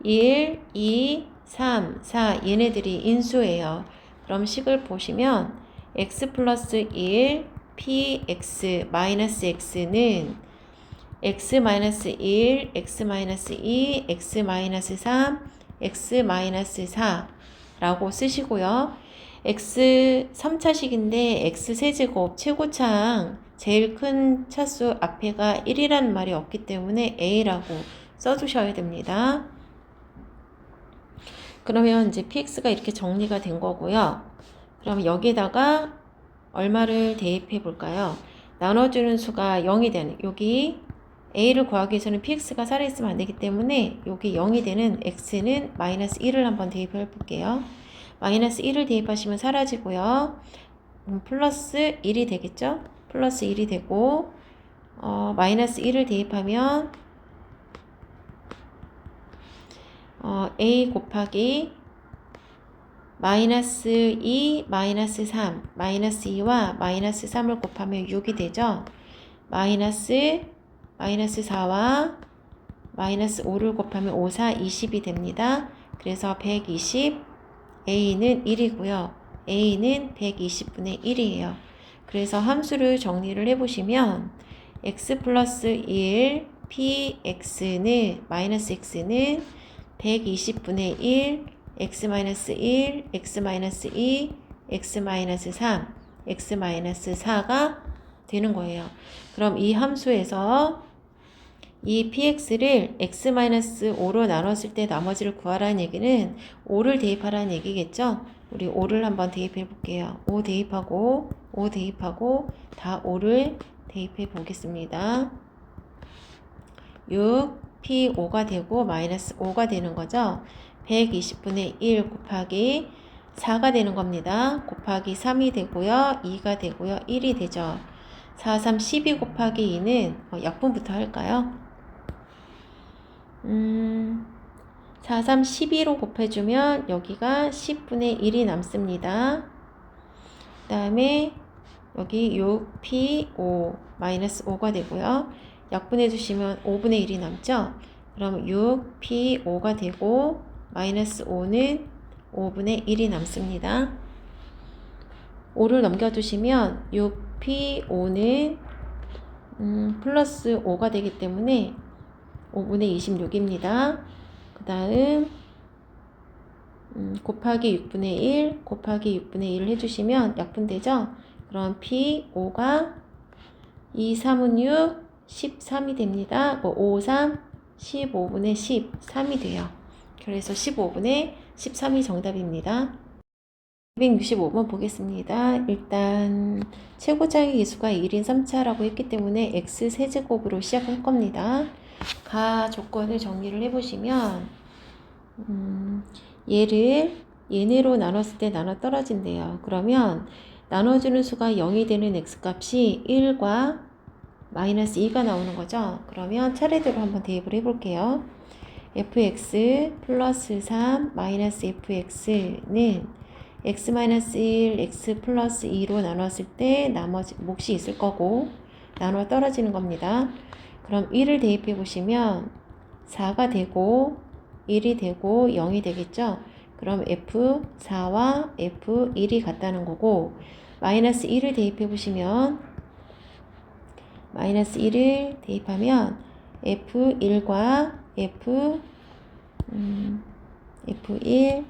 1, 2, 3, 4 얘네들이 인수예요. 그럼 식을 보시면 x 플러스 1, px 마이너스 x는 x 마이너스 1, x 마이너스 2, x 마이너스 3, x 마이너스 4라고 쓰시고요. x 3차식인데 x 세제곱 최고차항 제일 큰 차수 앞에가 1이라는 말이 없기 때문에 a라고 써주셔야 됩니다. 그러면 이제 px가 이렇게 정리가 된 거고요. 그럼 여기다가 얼마를 대입해 볼까요? 나눠주는 수가 0이 되는 여기 a를 구하기 위해서는 px가 살아있으면 안 되기 때문에 여기 0이 되는 x는 마이너스 1을 한번 대입해 볼게요. 마이너스 1을 대입하시면 사라지고요. 플러스 1이 되겠죠? 플러스 1이 되고 마이너스 1을 대입하면 a 곱하기 마이너스 2, 마이너스 3, 마이너스 2와 마이너스 3을 곱하면 6이 되죠. 마이너스 4와 마이너스 5를 곱하면 5, 4, 20이 됩니다. 그래서 120, a는 1이고요. a는 120분의 1이에요. 그래서 함수를 정리를 해보시면 x 플러스 1 px는 마이너스 x는 120분의 1 x 마이너스 1 x 마이너스 2 x 마이너스 3 x 마이너스 4가 되는 거예요. 그럼 이 함수에서 이 px를 x-5로 나눴을 때 나머지를 구하라는 얘기는 5를 대입하라는 얘기겠죠? 우리 5를 한번 대입해 볼게요. 5 대입하고 5 대입하고 다 5를 대입해 보겠습니다. 6 p5가 되고 마이너스 5가 되는 거죠. 120분의 1 곱하기 4가 되는 겁니다. 곱하기 3이 되고요. 2가 되고요. 1이 되죠. 4, 3, 12 곱하기 2는 약분부터 할까요? 4, 3, 12로 곱해주면 여기가 10분의 1이 남습니다. 그 다음에 여기 6p5 마이너스 5가 되고요. 약분해주시면 5분의 1이 남죠? 그럼 6p5가 되고 마이너스 5는 5분의 1이 남습니다. 5를 넘겨주시면 6p5는 플러스 5가 되기 때문에 5분의 26입니다. 그 다음 곱하기 6분의 1 곱하기 6분의 1을 해주시면 약분되죠? 그럼 p5가 2, 3은 6, 13이 됩니다. 5, 3, 15분의 13이 돼요. 그래서 15분의 13이 정답입니다. 265번 보겠습니다. 일단 최고차의 기수가 1인 3차라고 했기 때문에 x세제곱으로 시작할 겁니다. 가 조건을 정리를 해보시면 얘를 얘네로 나눴을 때 나눠 떨어진대요. 그러면 나눠주는 수가 0이 되는 x값이 1과 마이너스 2가 나오는 거죠. 그러면 차례대로 한번 대입을 해볼게요. fx 플러스 3 마이너스 fx는 x-1 x 플러스 2로 나눴을 때 나머지 몫이 있을 거고 나눠 떨어지는 겁니다. 그럼 1을 대입해 보시면 4가 되고 1이 되고 0이 되겠죠. 그럼 f4와 f1이 같다는 거고 마이너스 1을 대입해 보시면 마이너스 1을 대입하면 f1과 f1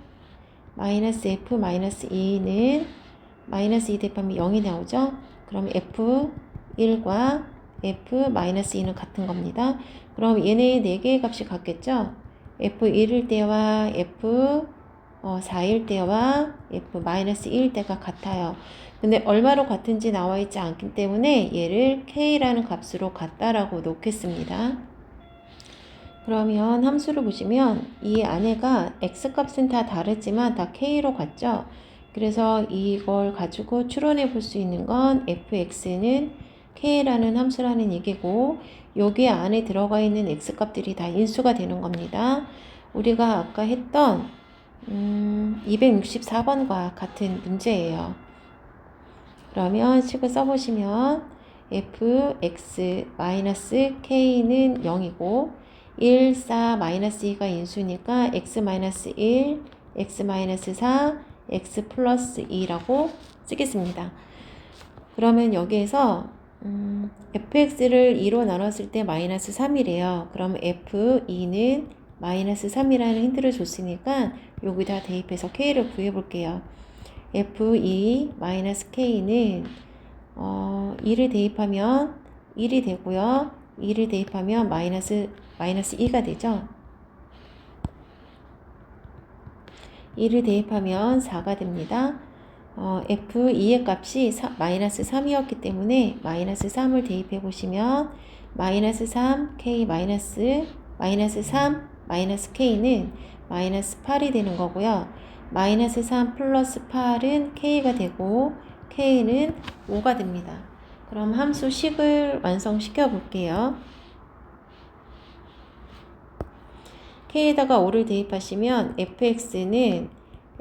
마이너스 f 마이너스 2는 마이너스 2 대입하면 0이 나오죠. 그럼 f1과 f 마이너스 2는 같은 겁니다. 그럼 얘네 4개의 값이 같겠죠. f1일 때와 f4일 때와 f 마이너스 2일 때가 같아요. 근데 얼마로 같은지 나와 있지 않기 때문에 얘를 k라는 값으로 같다라고 놓겠습니다. 그러면 함수를 보시면 이 안에가 x값은 다 다르지만 다 k로 같죠. 그래서 이걸 가지고 추론해 볼 수 있는 건 fx는 k라는 함수라는 얘기고 여기 안에 들어가 있는 x값들이 다 인수가 되는 겁니다. 우리가 아까 했던 264번과 같은 문제예요. 그러면 식을 써보시면 fx-k는 0이고 1, 4, 마이너스 2가 인수니까 x-1, x-4, x 플러스 2라고 쓰겠습니다. 그러면 여기에서 fx를 2로 나눴을 때 마이너스 3이래요. 그럼 f2는 마이너스 3이라는 힌트를 줬으니까 여기다 대입해서 k를 구해볼게요. f2 마이너스 k는 2를 대입하면 1이 되고요. 2를 대입하면 마이너스 2가 되죠. 2를 대입하면 4가 됩니다. f2의 값이 마이너스 3이었기 때문에 마이너스 3을 대입해 보시면 마이너스 3 k 마이너스 3 마이너스 k는 마이너스 8이 되는 거고요. 마이너스 3 플러스 8은 k가 되고 k는 5가 됩니다. 그럼 함수 식을 완성시켜 볼게요. k에다가 5를 대입하시면 fx는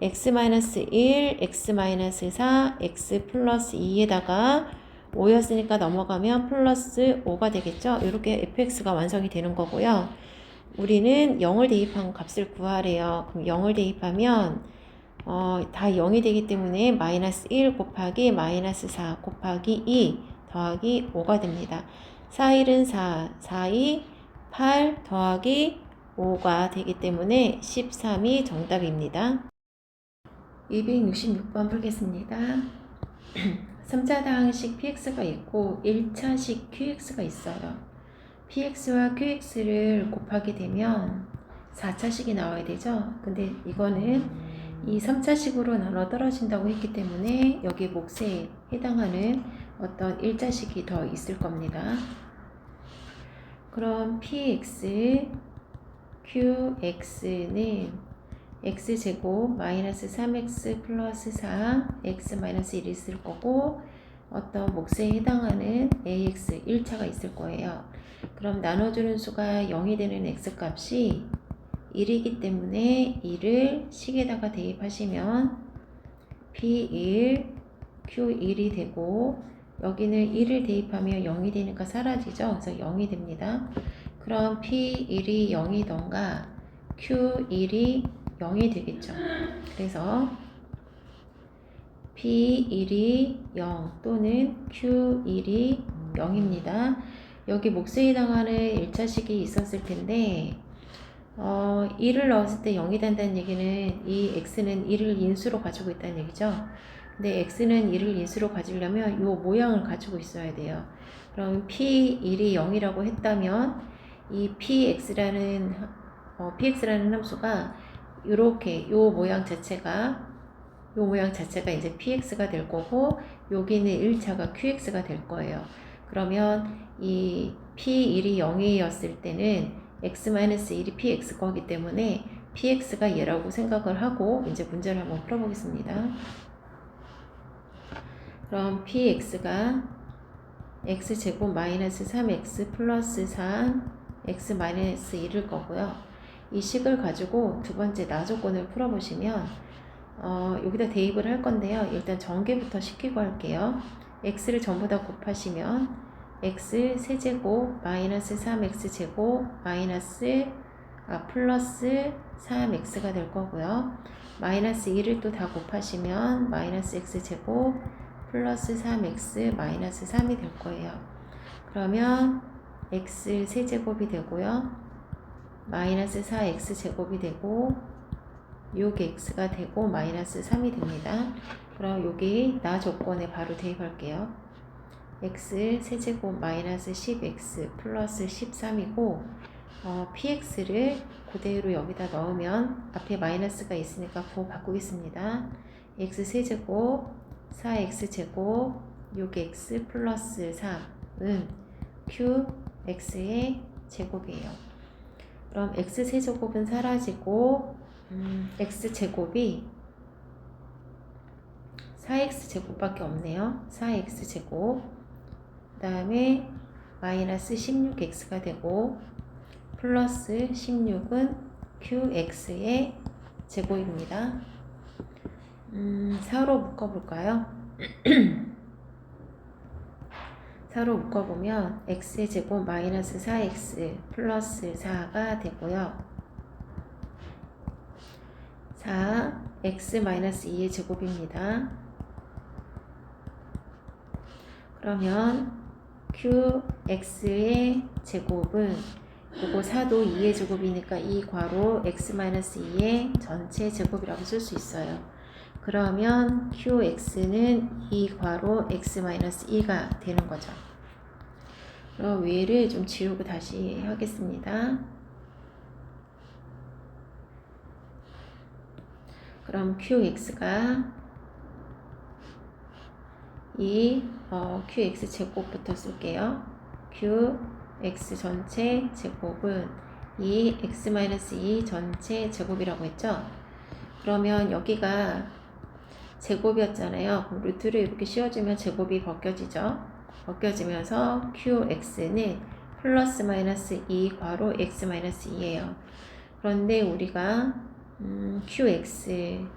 x-1, x-4, x 플러스 2에다가 5였으니까 넘어가면 플러스 5가 되겠죠. 이렇게 fx가 완성이 되는 거고요. 우리는 0을 대입한 값을 구하래요. 그럼 0을 대입하면 다 0이 되기 때문에 마이너스 1 곱하기 마이너스 4 곱하기 2 더하기 5가 됩니다. 4, 1은 4, 4, 2, 8 더하기 5가 되기 때문에 13이 정답입니다. 266번 풀겠습니다. 3차당식 px가 있고 1차식 qx가 있어요. px와 qx를 곱하게 되면 4차식이 나와야 되죠. 근데 이거는 이 3차식으로 나눠 떨어진다고 했기 때문에 여기 몫에 해당하는 어떤 1차식이 더 있을 겁니다. 그럼 px, qx는 x제곱 마이너스 3x 플러스 4 x 마이너스 1이 있을 거고 어떤 몫에 해당하는 ax 1차가 있을 거예요. 그럼 나눠주는 수가 0이 되는 x값이 1이기 때문에 1을 식에다가 대입하시면 p1, q1이 되고 여기는 1을 대입하면 0이 되니까 사라지죠. 그래서 0이 됩니다. 그럼 p1이 0이던가 q1이 0이 되겠죠. 그래서 p1이 0 또는 q1이 0입니다. 여기 몫에 해당하는 1차식이 있었을 텐데 1을 넣었을 때 0이 된다는 얘기는 이 x는 1을 인수로 가지고 있다는 얘기죠. 근데 x는 1을 인수로 가지려면 이 모양을 가지고 있어야 돼요. 그럼 p1이 0이라고 했다면 이 px라는 함수가 이렇게 요 모양 자체가 이제 px가 될 거고 여기는 1차가 qx가 될 거예요. 그러면 이 p1이 0이었을 때는 x-1이 px 거기 때문에 px가 얘라고 생각을 하고 이제 문제를 한번 풀어보겠습니다. 그럼 px가 x제곱 마이너스 3x 플러스 4 x 마이너스 1일 거고요. 이 식을 가지고 두 번째 나조건을 풀어보시면 여기다 대입을 할 건데요. 일단 전개부터 시키고 할게요. x를 전부 다 곱하시면 x 세제곱 마이너스 3x 제곱 플러스 3x가 될 거고요. 마이너스 1을 또 다 곱하시면 마이너스 x 제곱 플러스 3x 마이너스 3이 될 거예요. 그러면 x 세제곱이 되고요. 마이너스 4x 제곱이 되고 6x가 되고 마이너스 3이 됩니다. 그럼 여기 나 조건에 바로 대입할게요. x 세제곱 마이너스 10x 플러스 13이고 px를 그대로 여기다 넣으면 앞에 마이너스가 있으니까 그거 바꾸겠습니다. x 세제곱 4x 제곱 6x 플러스 3은 qx의 제곱이에요. 그럼 x 세제곱은 사라지고 x 제곱이 4x 제곱밖에 없네요. 4x 제곱 그 다음에 마이너스 16x가 되고 플러스 16은 qx의 제곱입니다. 4로 묶어볼까요? 4로 묶어보면 x의 제곱 마이너스 4x 플러스 4가 되고요. 4 x 마이너스 2의 제곱입니다. 그러면 qx의 제곱은 요거 4도 2의 제곱이니까 이 괄호 x 마이너스 2의 전체 제곱이라고 쓸 수 있어요. 그러면 qx는 이 괄호 x 마이너스 2가 되는 거죠. 그럼 위를 좀 지우고 다시 하겠습니다. 그럼 qx가 이 qx 제곱부터 쓸게요. qx 전체 제곱은 이 x-2 전체 제곱이라고 했죠. 그러면 여기가 제곱이었잖아요. 그럼 루트를 이렇게 씌워주면 제곱이 벗겨지죠. 벗겨지면서 qx는 플러스 마이너스 2 괄호 x-2예요. 그런데 우리가 qx가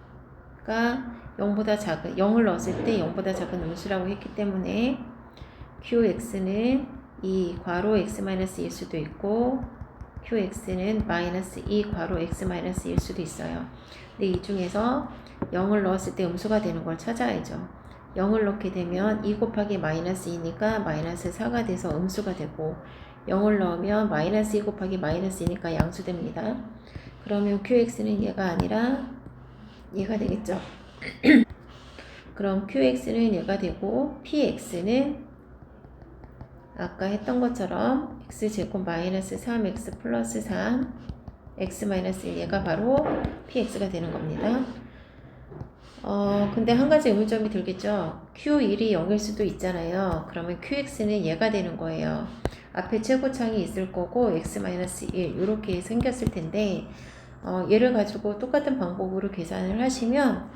0보다 작은 0을 넣었을 때 0보다 작은 음수라고 했기 때문에 qx는 이 괄호 x-2일 수도 있고 qx는 마이너스 2 괄호 x 마이너스 1일 수도 있어요. 근데 이 중에서 0을 넣었을 때 음수가 되는 걸 찾아야죠. 0을 넣게 되면 2 곱하기 마이너스 2니까 마이너스 4가 돼서 음수가 되고 0을 넣으면 마이너스 2 곱하기 마이너스 2니까 양수됩니다. 그러면 qx는 얘가 아니라 얘가 되겠죠. 그럼 qx는 얘가 되고 px는 아까 했던 것처럼 x제곱 마이너스 3x 플러스 3 x 마이너스 1 얘가 바로 px가 되는 겁니다. 근데 한 가지 의문점이 들겠죠. q1이 0일 수도 있잖아요. 그러면 qx는 얘가 되는 거예요. 앞에 최고창이 있을 거고 x 마이너스 1 이렇게 생겼을 텐데 얘를 가지고 똑같은 방법으로 계산을 하시면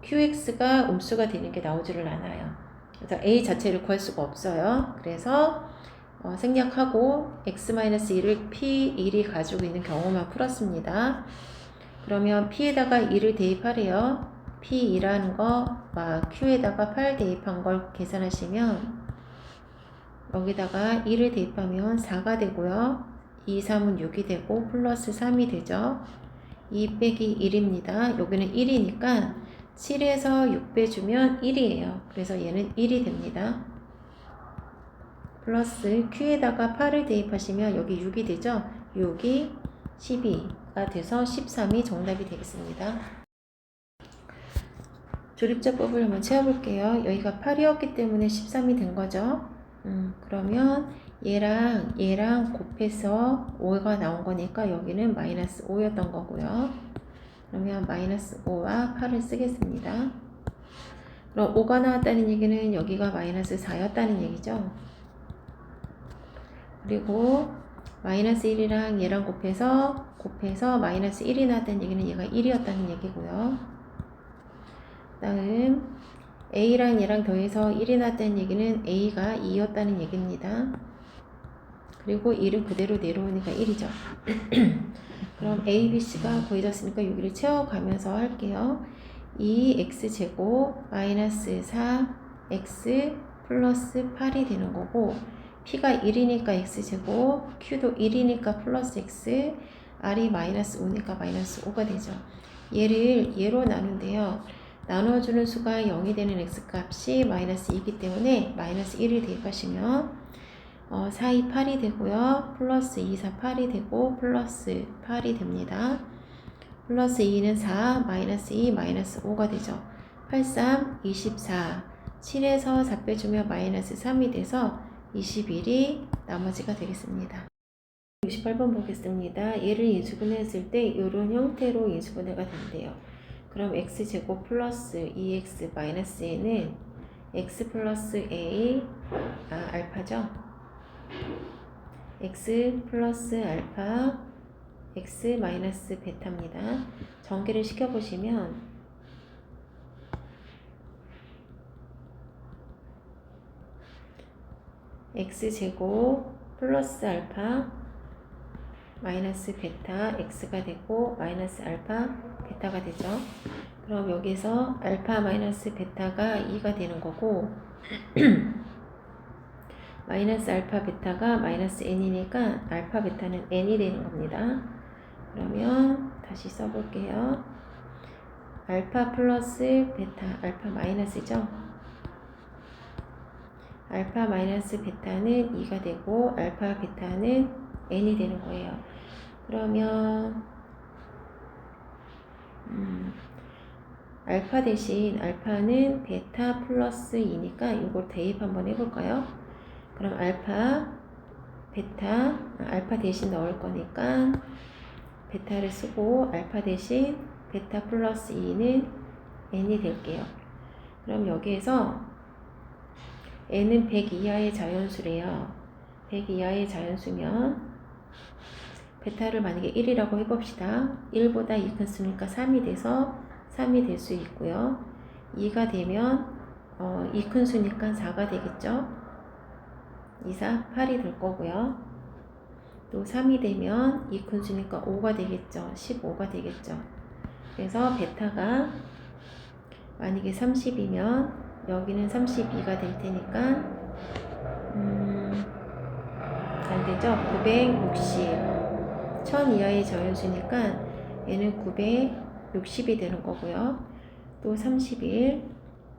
qx가 음수가 되는 게 나오지를 않아요. 그래서 a 자체를 구할 수가 없어요. 그래서 생략하고 x-1을 p1이 가지고 있는 경우만 풀었습니다. 그러면 p에다가 1을 대입하래요. p2라는 거와 q에다가 8 대입한 걸 계산하시면 여기다가 1을 대입하면 4가 되고요. 2, 3은 6이 되고 플러스 3이 되죠. 2 빼기 1입니다. 여기는 1이니까 7에서 6 빼주면 1이에요. 그래서 얘는 1이 됩니다. 플러스 q에다가 8을 대입하시면 여기 6이 되죠. 6이 12가 돼서 13이 정답이 되겠습니다. 조립자법을 한번 채워볼게요. 여기가 8이었기 때문에 13이 된 거죠. 그러면 얘랑 곱해서 5가 나온 거니까 여기는 마이너스 5였던 거고요. 그러면 마이너스 5와 8을 쓰겠습니다. 그럼 5가 나왔다는 얘기는 여기가 마이너스 4였다는 얘기죠. 그리고 마이너스 1이랑 얘랑 곱해서 마이너스 1이 나왔다는 얘기는 얘가 1이었다는 얘기고요. 다음 A랑 얘랑 더해서 1이 나왔다는 얘기는 A가 2였다는 얘기입니다. 그리고 1은 그대로 내려오니까 1이죠. 그럼 A, B, C가 구해졌으니까 여기를 채워가면서 할게요. 2x제곱 마이너스 4x 플러스 8이 되는 거고 P가 1이니까 x제곱, Q도 1이니까 플러스 x, R이 마이너스 5니까 마이너스 5가 되죠. 얘를 얘로 나눈대요. 나눠주는 수가 0이 되는 x값이 마이너스 2이기 때문에 마이너스 1을 대입하시면 4, 2, 8이 되고요. 플러스 2, 4, 8이 되고 플러스 8이 됩니다. 플러스 2는 4, 마이너스 2, 마이너스 5가 되죠. 8, 3, 24, 7에서 4 빼주면 마이너스 3이 돼서 21이 나머지가 되겠습니다. 68번 보겠습니다. 얘를 인수분해했을 때 이런 형태로 인수분해가 된대요. 그럼 x제곱 플러스 2x 마이너스 a는 x 플러스 a, 알파죠? x 플러스 알파, x 마이너스 베타입니다. 전개를 시켜보시면 x제곱 플러스 알파 마이너스 베타 x가 되고 마이너스 알파 베타가 되죠. 그럼 여기서 알파 마이너스 베타가 2가 되는 거고 마이너스 알파 베타가 마이너스 n이니까 알파 베타는 n이 되는 겁니다. 그러면 다시 써볼게요. 알파 플러스 베타, 알파 마이너스죠. 알파 마이너스 베타는 2가 되고 알파 베타는 n이 되는 거예요. 그러면 알파 대신 알파는 베타 플러스 2니까 이걸 대입 한번 해볼까요? 그럼 알파 베타, 알파 대신 넣을 거니까 베타를 쓰고 알파 대신 베타 플러스 2는 n이 될게요. 그럼 여기에서 n은 100 이하의 자연수래요. 100 이하의 자연수면 베타를 만약에 1이라고 해봅시다. 1보다 2 큰 수니까 3이 돼서 3이 될 수 있고요. 2가 되면 2 큰 수니까 4가 되겠죠. 2, 4, 8이 될 거고요. 또 3이 되면 2 큰 수니까 5가 되겠죠. 15가 되겠죠. 그래서 베타가 만약에 30이면 여기는 32가 될 테니까 안 되죠? 960. 1000 이하의 저연수니까 얘는 960이 되는 거고요. 또 31.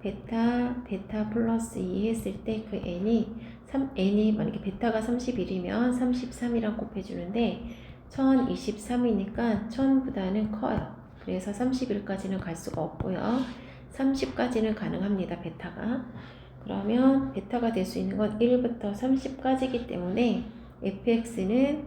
베타 플러스 2 했을 때 그 n이 만약에 베타가 31이면 33이랑 곱해주는데 1023이니까 1000보다는 커요. 그래서 31까지는 갈 수가 없고요. 30까지는 가능합니다. 베타가. 그러면 베타가 될 수 있는 건 1부터 30까지이기 때문에 fx는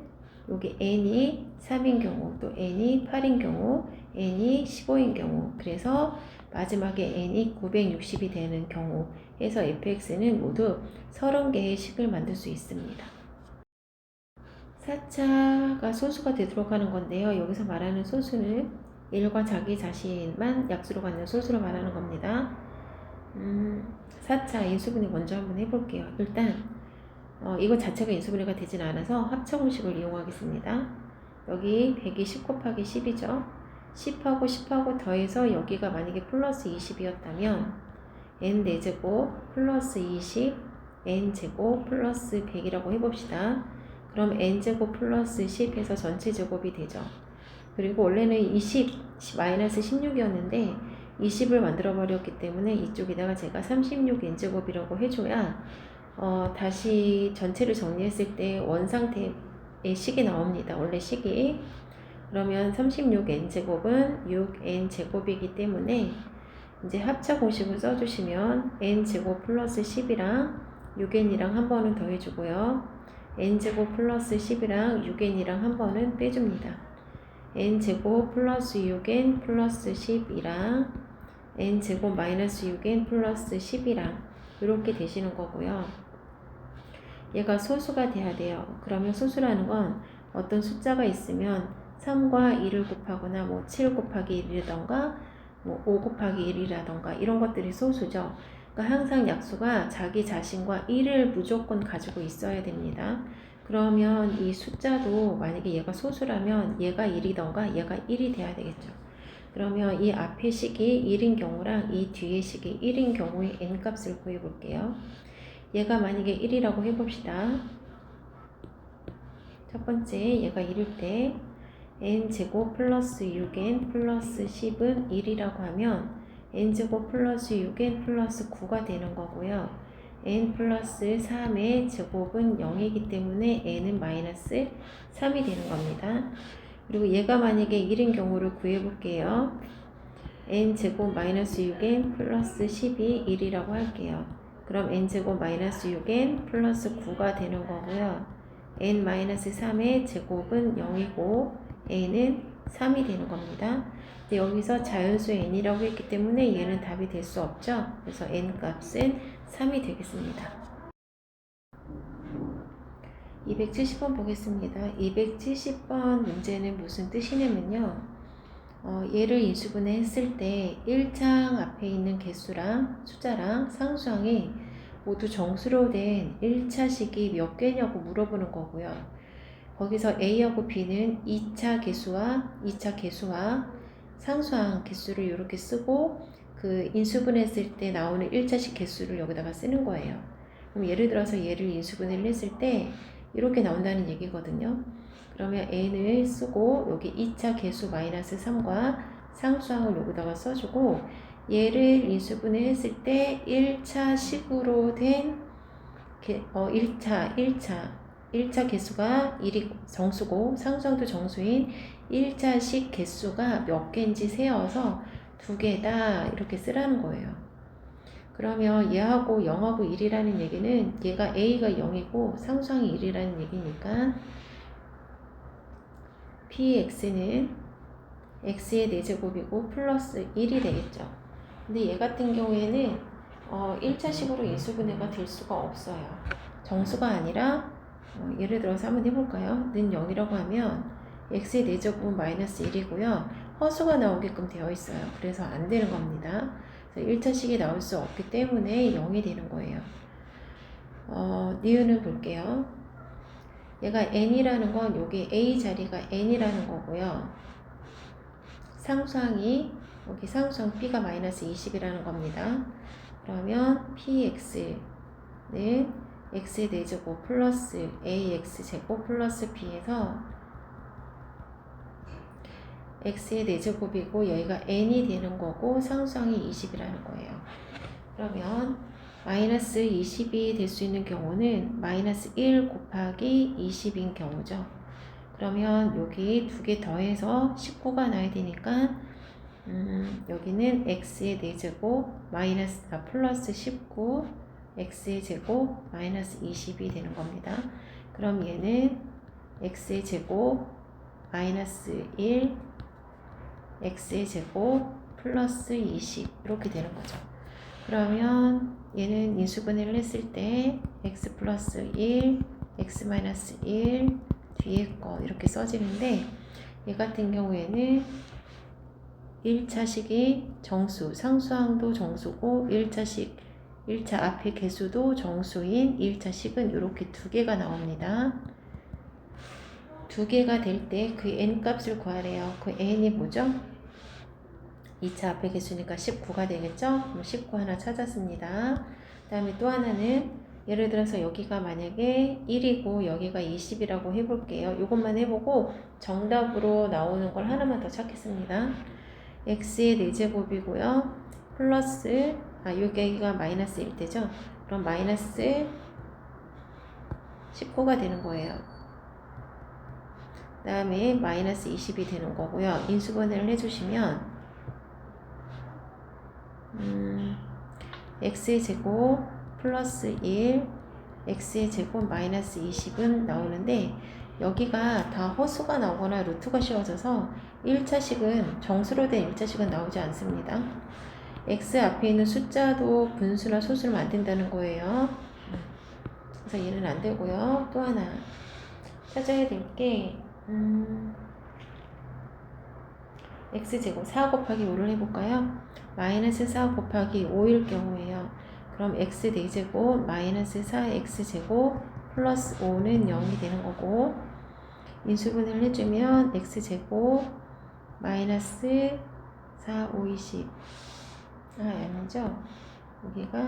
여기 n이 3인 경우, 또 n이 8인 경우, n이 15인 경우, 그래서 마지막에 n이 960이 되는 경우 해서 fx는 모두 30개의 식을 만들 수 있습니다. 4차가 소수가 되도록 하는 건데요. 여기서 말하는 소수는 1과 자기 자신만 약수로 갖는 소수로 말하는 겁니다. 4차 인수분해 먼저 한번 해볼게요. 일단 이거 자체가 인수분해가 되진 않아서 합차공식을 이용하겠습니다. 여기 120 곱하기 10이죠. 10하고 10하고 더해서 여기가 만약에 플러스 20이었다면 n 4제곱 플러스 20 n제곱 플러스 100이라고 해봅시다. 그럼 n제곱 플러스 10 해서 전체 제곱이 되죠. 그리고 원래는 20 마이너스 16이었는데 20을 만들어 버렸기 때문에 이쪽에다가 제가 36n제곱이라고 해줘야 다시 전체를 정리했을 때 원상태의 식이 나옵니다. 원래 식이. 그러면 36n제곱은 6n제곱이기 때문에 이제 합차 공식을 써주시면 n제곱 플러스 10이랑 6n이랑 한 번은 더해주고요. n제곱 플러스 10이랑 6n이랑 한 번은 빼줍니다. n제곱 플러스 6n 플러스 10이랑 n제곱 마이너스 6n 플러스 10이랑 이렇게 되시는 거고요. 얘가 소수가 돼야 돼요. 그러면 소수라는 건 어떤 숫자가 있으면 3과 2를 곱하거나 뭐 7 곱하기 1이라던가 뭐 5 곱하기 1이라던가 이런 것들이 소수죠. 그러니까 항상 약수가 자기 자신과 1을 무조건 가지고 있어야 됩니다. 그러면 이 숫자도 만약에 얘가 소수라면 얘가 1이던가 얘가 1이 돼야 되겠죠. 그러면 이 앞의 식이 1인 경우랑 이 뒤의 식이 1인 경우의 n값을 구해 볼게요. 얘가 만약에 1이라고 해봅시다. 첫 번째 얘가 1일 때 n제곱 플러스 6n 플러스 10은 1이라고 하면 n제곱 플러스 6n 플러스 9가 되는 거고요. n 플러스 3의 제곱은 0이기 때문에 n은 마이너스 3이 되는 겁니다. 그리고 얘가 만약에 1인 경우를 구해볼게요. n제곱 마이너스 6n 플러스 10이 1이라고 할게요. 그럼 n제곱 마이너스 6n 플러스 9가 되는 거고요. n 마이너스 3의 제곱은 0이고 n은 3이 되는 겁니다. 근데 여기서 자연수 n이라고 했기 때문에 얘는 답이 될 수 없죠. 그래서 n 값은 3이 되겠습니다. 270번 보겠습니다. 270번 문제는 무슨 뜻이냐면요. 얘를 인수분해 했을 때 1창 앞에 있는 개수랑 숫자랑 상수항이 모두 정수로 된 1차식이 몇 개냐고 물어보는 거고요. 거기서 A하고 B는 2차 개수와 상수항 개수를 이렇게 쓰고 그 인수분해 했을 때 나오는 1차식 개수를 여기다가 쓰는 거예요. 그럼 예를 들어서 얘를 인수분해를 했을 때 이렇게 나온다는 얘기거든요. 그러면 n을 쓰고 여기 2차 개수 마이너스 3과 상수항을 여기다가 써주고 얘를 인수분해 했을 때 1차 식으로 된 1차 개수가 1이 정수고 상수항도 정수인 1차식 개수가 몇 개인지 세어서 2개다 이렇게 쓰라는 거예요. 그러면 얘하고 0하고 1이라는 얘기는 얘가 A가 0이고 상수항이 1이라는 얘기니까 px는 x의 4제곱이고 플러스 1이 되겠죠. 근데 얘 같은 경우에는 1차식으로 인수분해가 될 수가 없어요. 정수가 아니라 예를 들어서 한번 해볼까요? 는 0이라고 하면 x의 4제곱은 마이너스 1이고요. 허수가 나오게끔 되어 있어요. 그래서 안 되는 겁니다. 그래서 1차식이 나올 수 없기 때문에 0이 되는 거예요. 니은을 볼게요. 얘가 n이라는 건 여기 a 자리가 n이라는 거고요. 상수항이 여기 상수항 b가 마이너스 20이라는 겁니다. 그러면 px는 x의 4제곱 플러스 ax 제곱 플러스 b에서 x의 4제곱이고 여기가 n이 되는 거고 상수항이 20이라는 거예요. 그러면 마이너스 20이 될 수 있는 경우는 마이너스 1 곱하기 20인 경우죠. 그러면 여기 두 개 더해서 19가 나야 되니까 여기는 x의 4제곱 플러스 19 x의 제곱 마이너스 20이 되는 겁니다. 그럼 얘는 x의 제곱 마이너스 1 x의 제곱 플러스 20 이렇게 되는 거죠. 그러면 얘는 인수분해를 했을 때 x 플러스 1 x 마이너스 1 뒤에 거 이렇게 써지는데 얘 같은 경우에는 1차식이 정수, 상수항도 정수고 1차 앞에 개수도 정수인 1차식은 이렇게 두 개가 나옵니다. 두 개가 될 때 그 n 값을 구하래요. 그 n이 뭐죠? 2차 앞에 개수니까 19가 되겠죠? 그럼 19 하나 찾았습니다. 그 다음에 또 하나는 예를 들어서 여기가 만약에 1이고 여기가 20이라고 해볼게요. 이것만 해보고 정답으로 나오는 걸 하나만 더 찾겠습니다. x의 4제곱이고요. 플러스 여기가 마이너스 1대죠. 그럼 마이너스 19가 되는 거예요. 그 다음에 마이너스 20이 되는 거고요. 인수분해를 해주시면 x의 제곱 플러스 1 x의 제곱 마이너스 20은 나오는데 여기가 다 허수가 나오거나 루트가 씌워져서 1차식은 정수로 된 1차식은 나오지 않습니다. x 앞에 있는 숫자도 분수나 소수를 만든다는 거예요. 그래서 얘는 안 되고요. 또 하나 찾아야 될 게 x제곱 4 곱하기 5를 해볼까요? 마이너스 4 곱하기 5일 경우에요. 그럼 x 4제곱 마이너스 4x제곱 플러스 5는 0이 되는 거고 인수분해를 해주면 x제곱 마이너스 4, 5, 20 아니죠? 여기가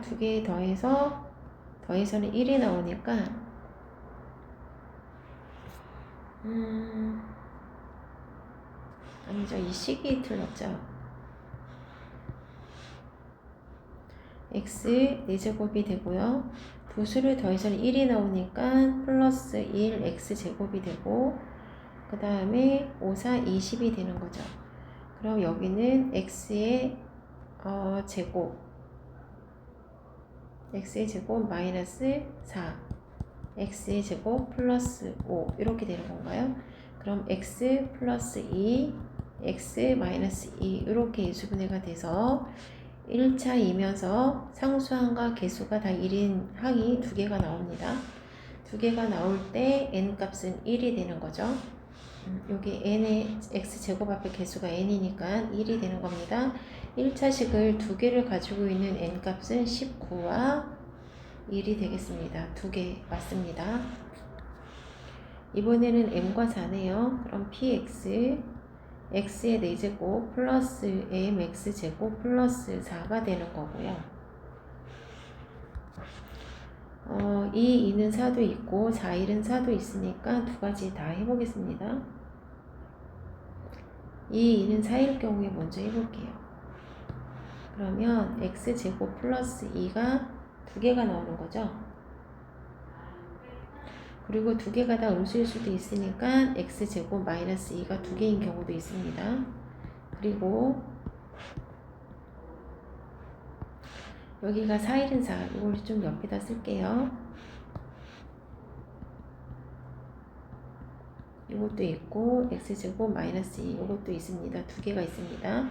두 개 더해서는 1이 나오니까 아니죠. 이 식이 틀렸죠. x 4제곱이 되고요. 두 수를 더해서는 1이 나오니까 플러스 1 x제곱이 되고 그 다음에 5, 4, 20이 되는 거죠. 그럼 여기는 x의 제곱 마이너스 4 x의 제곱 플러스 5 이렇게 되는 건가요? 그럼 x 플러스 2 x 마이너스 2 이렇게 인수분해가 돼서 1차이면서 상수항과 개수가 다 1인 항이 두 개가 나옵니다. 두 개가 나올 때 n 값은 1이 되는 거죠. 여기 n의 x제곱 앞에 개수가 n이니까 1이 되는 겁니다. 1차식을 두 개를 가지고 있는 n 값은 19와 1이 되겠습니다. 두 개 맞습니다. 이번에는 m과 4네요. 그럼 px x의 4제곱 플러스 mx제곱 플러스 4가 되는 거고요. 2, 2는 4도 있고 4, 1은 4도 있으니까 두 가지 다 해보겠습니다. 2, 2는 4일 경우에 먼저 해볼게요. 그러면 x제곱 플러스 2가 두 개가 나오는 거죠. 그리고 두 개가 다 음수일 수도 있으니까 x제곱 마이너스 2가 두 개인 경우도 있습니다. 그리고 여기가 4, 1은 4 이걸 좀 옆에다 쓸게요. 이것도 있고 x제곱 마이너스 2 이것도 있습니다. 두 개가 있습니다.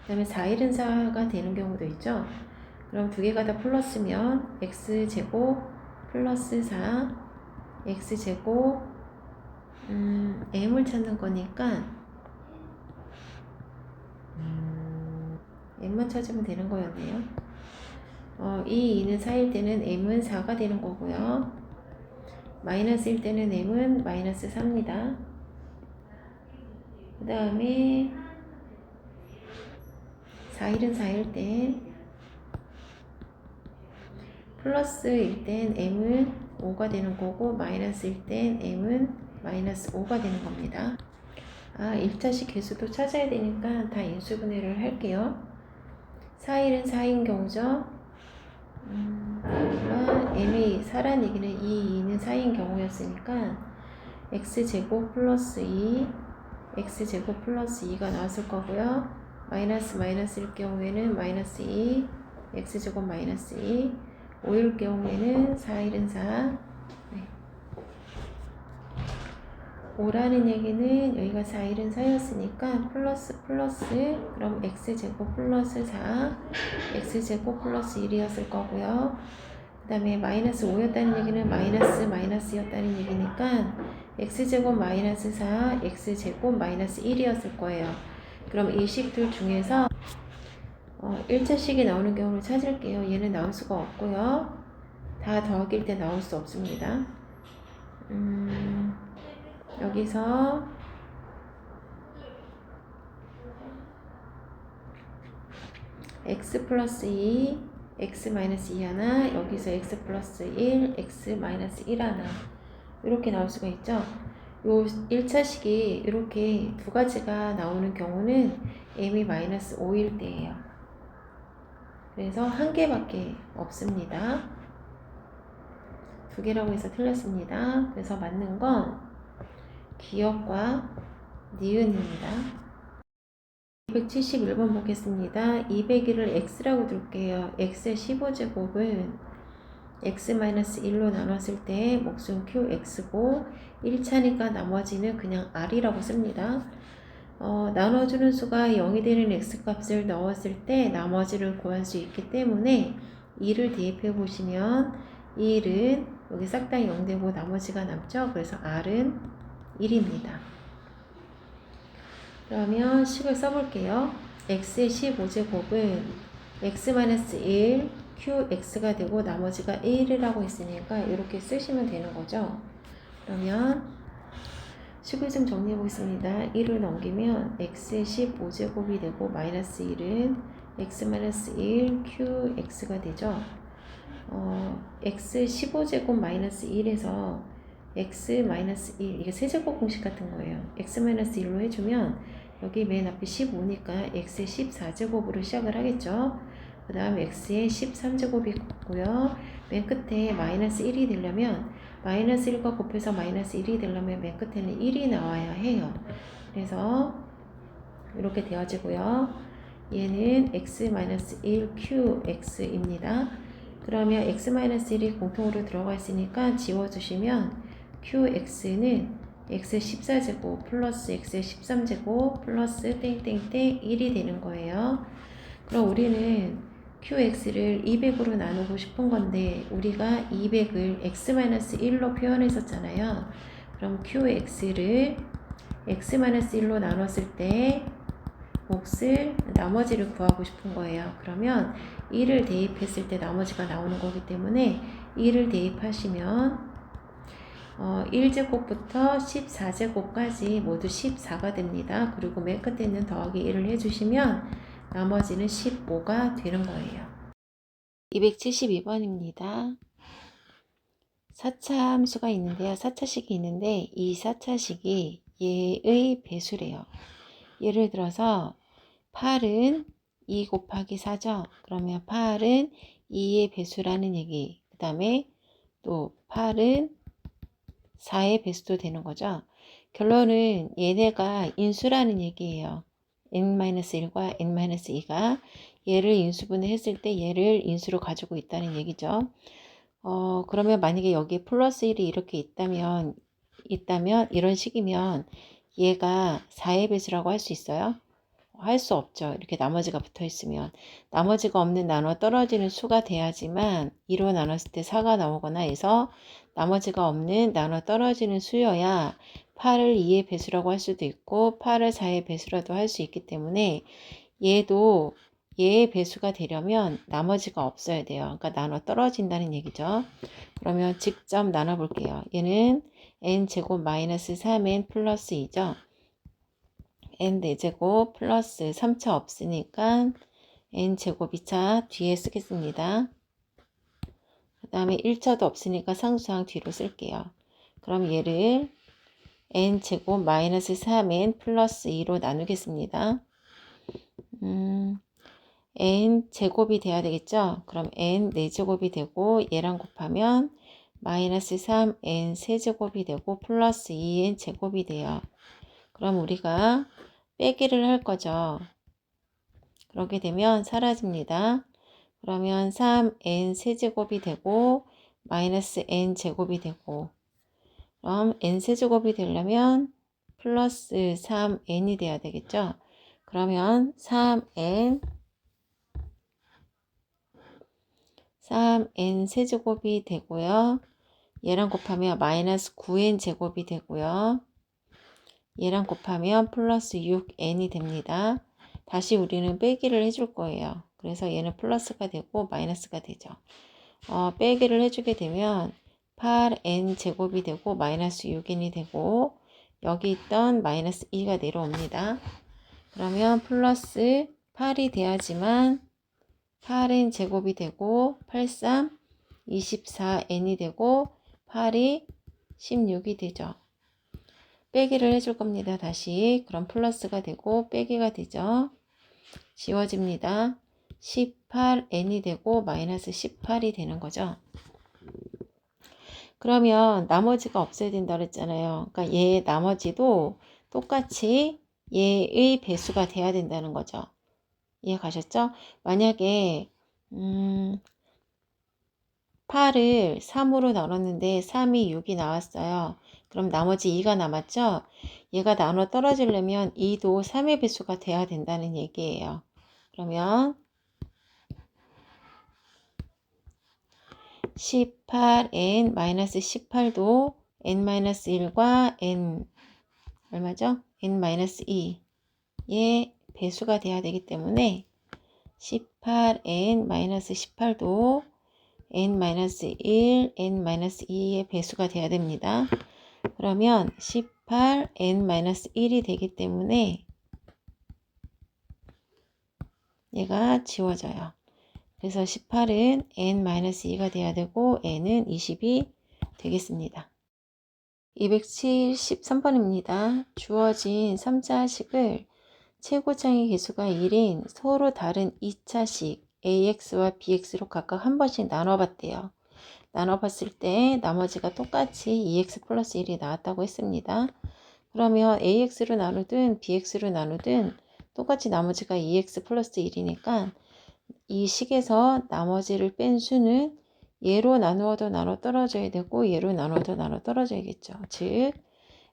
그 다음에 4, 1은 4가 되는 경우도 있죠. 그럼 두 개가 다 플러스면 x제곱 플러스 4 x제곱 m을 찾는 거니까 m만 찾으면 되는 거였네요. 2, 2는 4일 때는 m은 4가 되는 거고요. 마이너스일 때는 m은 마이너스 4입니다. 그 다음에 4일은 4일 땐 플러스일 땐 m은 5가 되는 거고 마이너스일 땐 m은 마이너스 5가 되는 겁니다. 1차식 개수도 찾아야 되니까 다 인수분해를 할게요. 4일은 4인 경우죠. m이 4란 얘기는 2는 4인 경우였으니까 x제곱 플러스 2 x제곱 플러스 2가 나왔을 거고요. 마이너스일 경우에는 마이너스 2 x제곱 마이너스 2 5일 경우에는 4일은 4 5라는 얘기는 여기가 4일은 4였으니까 플러스 그럼 x제곱 플러스 4 x제곱 플러스 1이었을 거고요. 그 다음에 마이너스 5였다는 얘기는 마이너스였다는 얘기니까 x제곱 마이너스 4 x제곱 마이너스 1이었을 거예요. 그럼 이 식들 중에서 1차식이 나오는 경우를 찾을게요. 얘는 나올 수가 없고요. 다 더하기일 때 나올 수 없습니다. 여기서 x 플러스 2, x 마이너스 2 하나, 여기서 x 플러스 1, x 마이너스 1 하나 이렇게 나올 수가 있죠. 요 1차식이 이렇게 두 가지가 나오는 경우는 m이 마이너스 5일 때예요. 그래서 한 개밖에 없습니다. 두 개라고 해서 틀렸습니다. 그래서 맞는 건 기역과 니은입니다. 271번 보겠습니다. 201을 x라고 둘게요. x의 15제곱은 x-1로 나눴을 때 목순 qx고 1차니까 나머지는 그냥 r이라고 씁니다. 나눠주는 수가 0이 되는 x값을 넣었을 때 나머지를 구할 수 있기 때문에 2를 대입해 보시면 1은 여기 싹 다 0 되고 나머지가 남죠. 그래서 r은 1입니다. 그러면 식을 써볼게요. x의 15제곱은 x-1 qx가 되고 나머지가 1이라고 했으니까 이렇게 쓰시면 되는 거죠. 그러면 식을 좀 정리해 보겠습니다. 1을 넘기면 x의 15제곱이 되고 마이너스 1은 x-1 qx가 되죠. x 15제곱 마이너스 1에서 x-1 이게 세제곱 공식 같은 거예요. x-1로 해주면 여기 맨 앞에 15니까 x의 14제곱으로 시작을 하겠죠. 그 다음 x의 13제곱이 있고요. 맨 끝에 마이너스 1이 되려면 마이너스 1과 곱해서 마이너스 1이 되려면 맨 끝에는 1이 나와야 해요. 그래서 이렇게 되어지고요. 얘는 x-1 qx입니다. 그러면 x-1이 공통으로 들어가 있으니까 지워주시면 qx는 x의 14제곱 플러스 x의 13제곱 플러스 땡땡땡 1이 되는 거예요. 그럼 우리는 qx를 200으로 나누고 싶은 건데 우리가 200을 x-1로 표현했었잖아요. 그럼 qx를 x-1로 나눴을 때 몫을 나머지를 구하고 싶은 거예요. 그러면 1을 대입했을 때 나머지가 나오는 거기 때문에 1을 대입하시면 1제곱부터 14제곱까지 모두 14가 됩니다. 그리고 맨 끝에 있는 더하기 1을 해주시면 나머지는 15가 되는 거예요. 272번입니다. 4차 함수가 있는데요. 4차식이 있는데 이 4차식이 얘의 배수래요. 예를 들어서 8은 2 곱하기 4죠. 그러면 8은 2의 배수라는 얘기. 그 다음에 또 8은 4의 배수도 되는 거죠. 결론은 얘네가 인수라는 얘기예요. n-1과 n-2가 얘를 인수분해 했을 때 얘를 인수로 가지고 있다는 얘기죠. 그러면 만약에 여기에 플러스 1이 이렇게 있다면 이런 식이면 얘가 4의 배수라고 할 수 있어요? 할 수 없죠. 이렇게 나머지가 붙어 있으면. 나머지가 없는 나눠 떨어지는 수가 돼야지만 2로 나눴을 때 4가 나오거나 해서 나머지가 없는 나눠 떨어지는 수여야 8을 2의 배수라고 할 수도 있고 8을 4의 배수라도 할 수 있기 때문에 얘도 얘의 배수가 되려면 나머지가 없어야 돼요. 그러니까 나눠 떨어진다는 얘기죠. 그러면 직접 나눠 볼게요. 얘는 n제곱 마이너스 3n 플러스 2죠. n 4제곱 플러스 3차 없으니까 n제곱 2차 뒤에 쓰겠습니다. 그 다음에 1차도 없으니까 상수항 뒤로 쓸게요. 그럼 얘를 n제곱 마이너스 3n 플러스 2로 나누겠습니다. n제곱이 돼야 되겠죠? 그럼 n 4제곱이 되고 얘랑 곱하면 마이너스 3n 세제곱이 되고 플러스 2n 제곱이 돼요. 그럼 우리가 빼기를 할 거죠. 그렇게 되면 사라집니다. 그러면 3n 세제곱이 되고 마이너스 n 제곱이 되고 그럼 n 세제곱이 되려면 플러스 3n이 돼야 되겠죠. 그러면 3n 세제곱이 되고요. 얘랑 곱하면 마이너스 9n 제곱이 되고요. 얘랑 곱하면 플러스 6n이 됩니다. 다시 우리는 빼기를 해줄 거예요. 그래서 얘는 플러스가 되고 마이너스가 되죠. 빼기를 해주게 되면 8n 제곱이 되고 마이너스 6n이 되고 여기 있던 마이너스 2가 내려옵니다. 그러면 플러스 8이 돼야지만 8n 제곱이 되고 83 24n이 되고 8이 16이 되죠. 빼기를 해줄 겁니다. 다시 그럼 플러스가 되고 빼기가 되죠. 지워집니다. 18n이 되고 마이너스 18이 되는 거죠. 그러면 나머지가 없어야 된다 그랬잖아요. 그러니까 얘 나머지도 똑같이 얘의 배수가 돼야 된다는 거죠. 이해 가셨죠? 만약에 8을 3으로 나눴는데 3이 6이 나왔어요. 그럼 나머지 2가 남았죠? 얘가 나눠 떨어지려면 2도 3의 배수가 돼야 된다는 얘기예요. 그러면 18n-18도 n-1과 n 얼마죠? n-2의 배수가 돼야 되기 때문에 18n-18도 n-1, n-2의 배수가 돼야 됩니다. 그러면 18n-1이 되기 때문에 얘가 지워져요. 그래서 18은 n-2가 돼야 되고 n은 20이 되겠습니다. 273번입니다. 주어진 3차식을 최고창의 개수가 1인 서로 다른 2차식 AX와 BX로 각각 한 번씩 나눠봤대요. 나눠봤을 때 나머지가 똑같이 2X 플러스 1이 나왔다고 했습니다. 그러면 AX로 나누든 BX로 나누든 똑같이 나머지가 2X 플러스 1이니까 이 식에서 나머지를 뺀 수는 얘로 나누어도 나눠 떨어져야 되고 얘로 나누어도 나눠 떨어져야겠죠. 즉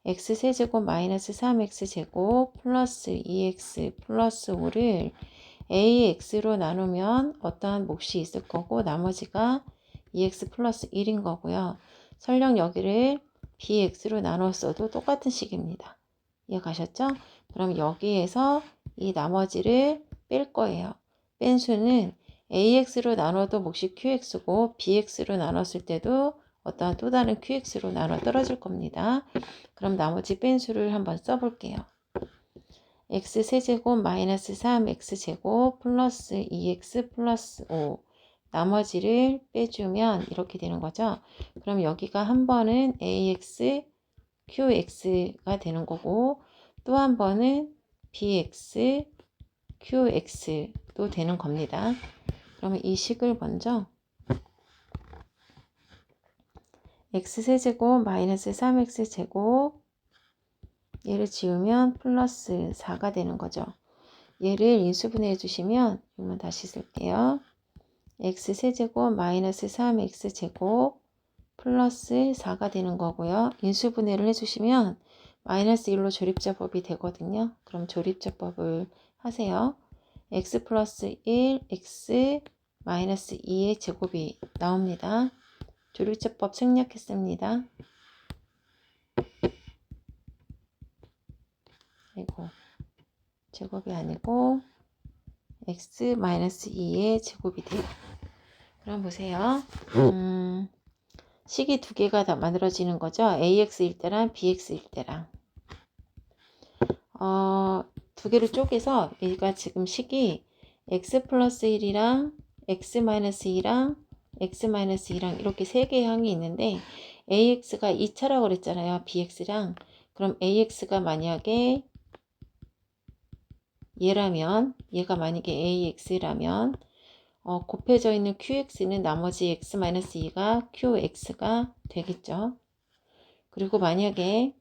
x세제곱 마이너스 3x제곱 플러스 2x 플러스 5를 ax로 나누면 어떠한 몫이 있을 거고 나머지가 2x 플러스 1인 거고요. 설령 여기를 bx로 나눴어도 똑같은 식입니다. 이해 가셨죠? 그럼 여기에서 이 나머지를 뺄 거예요. 뺀 수는 AX로 나눠도 몫이 QX고 BX로 나눴을 때도 어떠한 또 다른 QX로 나눠 떨어질 겁니다. 그럼 나머지 뺀 수를 한번 써볼게요. X세제곱 마이너스 3X제곱 플러스 2X 플러스 5 나머지를 빼주면 이렇게 되는 거죠. 그럼 여기가 한 번은 AX, QX가 되는 거고 또 한 번은 BX, QX도 되는 겁니다. 그러면 이 식을 먼저 x세제곱 마이너스 3x제곱 얘를 지우면 플러스 4가 되는 거죠. 얘를 인수분해 주시면 이만 다시 쓸게요. x세제곱 마이너스 3x제곱 플러스 4가 되는 거고요. 인수분해를 해주시면 마이너스 1로 조립제법이 되거든요. 그럼 조립제법을 하세요. x 플러스 1, x 마이너스 2의 제곱이 나옵니다. 조립제법 생략했습니다. 그리고 제곱이 아니고 x 마이너스 2의 제곱이 돼요. 그럼 보세요. 식이 두 개가 다 만들어지는 거죠. AX일 때랑 BX일 때랑. 두 개를 쪼개서 얘가 지금 식이 x 플러스 1이랑 x 마이너스 2랑 x 마이너스 2랑 이렇게 세 개의 항이 있는데 ax가 2차라고 그랬잖아요. bx랑. 그럼 ax가 만약에 얘가 만약에 ax라면 곱해져 있는 qx는 나머지 x 마이너스 2가 qx가 되겠죠. 그리고 만약에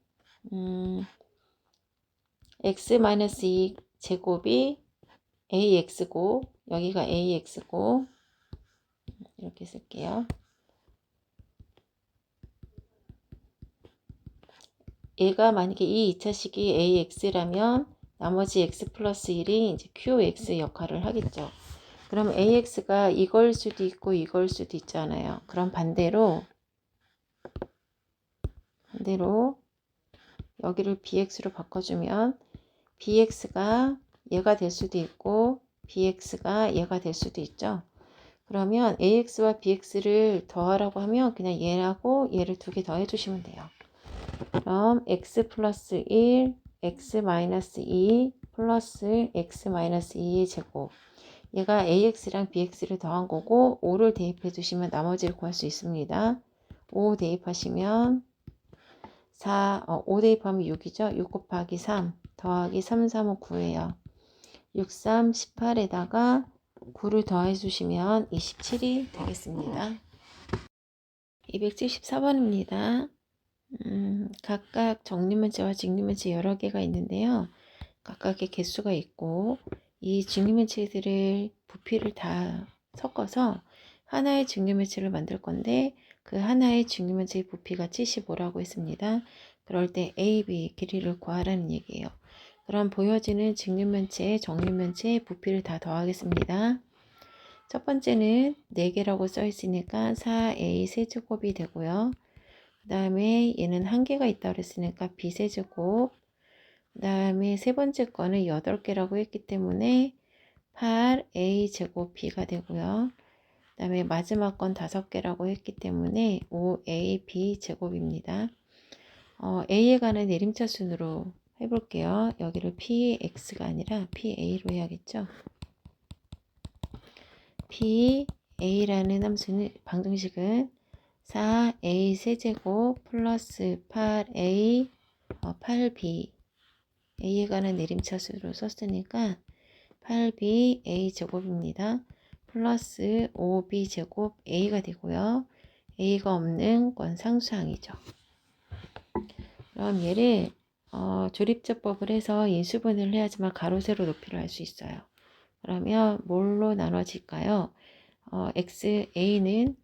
x 마이너스 2 제곱이 ax고 여기가 ax고 이렇게 쓸게요. 얘가 만약에 이 2차식이 ax라면 나머지 x 플러스 1이 이제 qx 역할을 하겠죠. 그럼 ax가 이걸 수도 있고 이걸 수도 있잖아요. 그럼 반대로 여기를 bx로 바꿔주면 bx가 얘가 될 수도 있고 bx가 얘가 될 수도 있죠. 그러면 ax와 bx를 더하라고 하면 그냥 얘하고 얘를 두 개 더해 주시면 돼요. 그럼 x 플러스 1, x 마이너스 2 플러스 x 마이너스 2의 제곱. 얘가 ax랑 bx를 더한 거고 5를 대입해 주시면 나머지를 구할 수 있습니다. 5 대입하시면 5 대입하면 6이죠. 6 곱하기 3 더하기 3, 3은 9예요. 6, 3, 18에다가 9를 더해 주시면 27이 되겠습니다. 274번입니다. 각각 정리문제와 직리문제 여러 개가 있는데요. 각각의 개수가 있고 이 직리문제들을 부피를 다 섞어서 하나의 직리문제를 만들 건데 그 하나의 직리문제의 부피가 75라고 했습니다. 그럴 때 A, B 길이를 구하라는 얘기예요. 그럼 보여지는 직리문제, 정리문제 부피를 다 더하겠습니다. 첫 번째는 4개라고 써 있으니까 4A 세제곱이 되고요. 그 다음에 얘는 1개가 있다고 그랬으니까 B 세제곱. 그 다음에 세 번째 거는 8개라고 했기 때문에 8A 제곱 B가 되고요. 그 다음에 마지막 건 5개라고 했기 때문에 5AB 제곱입니다. A에 관한 내림차 순으로 해볼게요. 여기를 PX가 아니라 PA로 해야겠죠. PA라는 함수는 방정식은 4A 세제곱 플러스 8A 8B A에 관한 내림차수로 썼으니까 8B A 제곱입니다. 플러스 5B 제곱 A가 되고요. A가 없는 건 상수항이죠. 그럼 얘를 조립제법을 해서 인수분해를 해야지만 가로 세로 높이를 할 수 있어요. 그러면 뭘로 나눠질까요? A는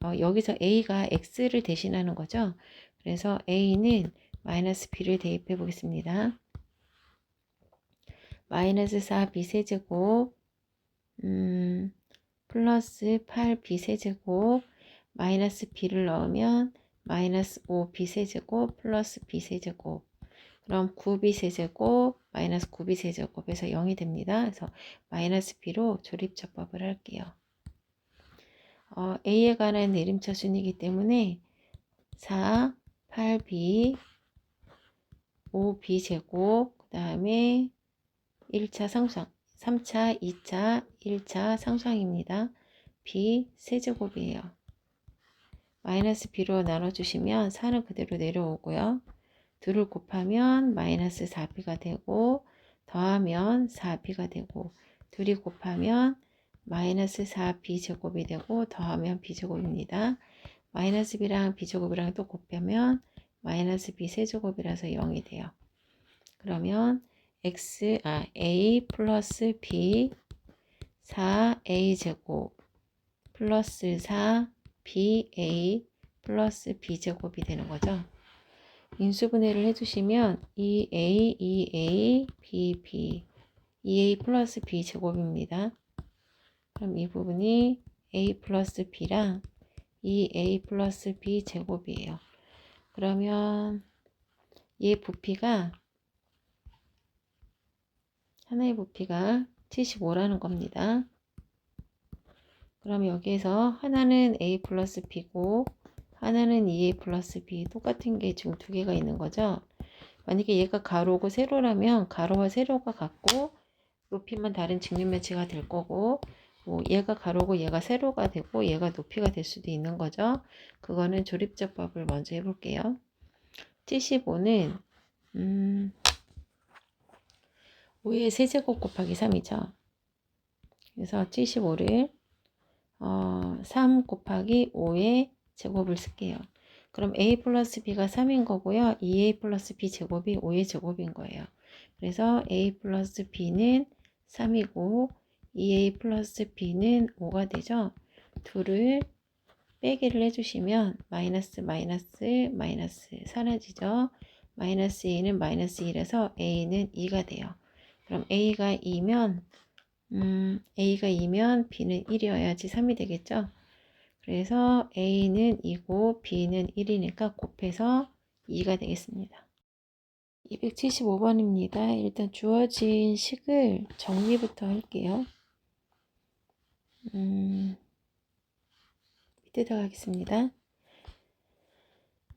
여기서 A가 X를 대신하는 거죠. 그래서 A는 마이너스 B를 대입해 보겠습니다. 마이너스 4B 세제곱 플러스 8B 세제곱 마이너스 B를 넣으면 마이너스 5B 세제곱 플러스 B 세제곱 그럼 9B 세제곱 마이너스 9B 세제곱에서 0이 됩니다. 그래서 마이너스 B로 조립제법을 할게요. A에 관한 내림차 순이기 때문에 4, 8B, 5B 제곱 그 다음에 1차 상수항 3차, 2차, 1차 상수항입니다. B 세제곱이에요. 마이너스 B로 나눠주시면 4는 그대로 내려오고요. 2를 곱하면 마이너스 4B가 되고 더하면 4B가 되고 2이 곱하면 마이너스 4B 제곱이 되고 더하면 B제곱입니다. 마이너스 B랑 B제곱이랑 또 곱하면 마이너스 B 세제곱이라서 0이 돼요. 그러면 A 플러스 B 4A 제곱 플러스 4BA 플러스 B제곱이 되는 거죠. 인수분해를 해주시면 2A, 2A, BB 2A 플러스 B제곱입니다. 그럼 이 부분이 A 플러스 B랑 2A 플러스 B제곱이에요. 그러면 얘 부피가 하나의 부피가 75라는 겁니다. 그럼 여기에서 하나는 A 플러스 B고 하나는 2A 플러스 B 똑같은 게 지금 두 개가 있는 거죠. 만약에 얘가 가로고 세로라면 가로와 세로가 같고 높이만 다른 직육면체가 될 거고, 뭐 얘가 가로고 얘가 세로가 되고 얘가 높이가 될 수도 있는 거죠. 그거는 조립제법을 먼저 해볼게요. 75는 5의 세제곱 곱하기 3이죠. 그래서 75를 3 곱하기 5의 제곱을 쓸게요. 그럼 a 플러스 b가 3인 거고요. 2a 플러스 b 제곱이 5의 제곱인 거예요. 그래서 a 플러스 b는 3이고 2a 플러스 b는 5가 되죠. 둘을 빼기를 해주시면 마이너스 마이너스 마이너스 사라지죠. 마이너스 2는 마이너스 1에서 a는 2가 돼요. 그럼 a가 2면 a가 2면 b는 1이어야지 3이 되겠죠. 그래서 a는 2고 b는 1이니까 곱해서 2가 되겠습니다. 275번입니다. 일단 주어진 식을 정리부터 할게요. 밑에다가 하겠습니다.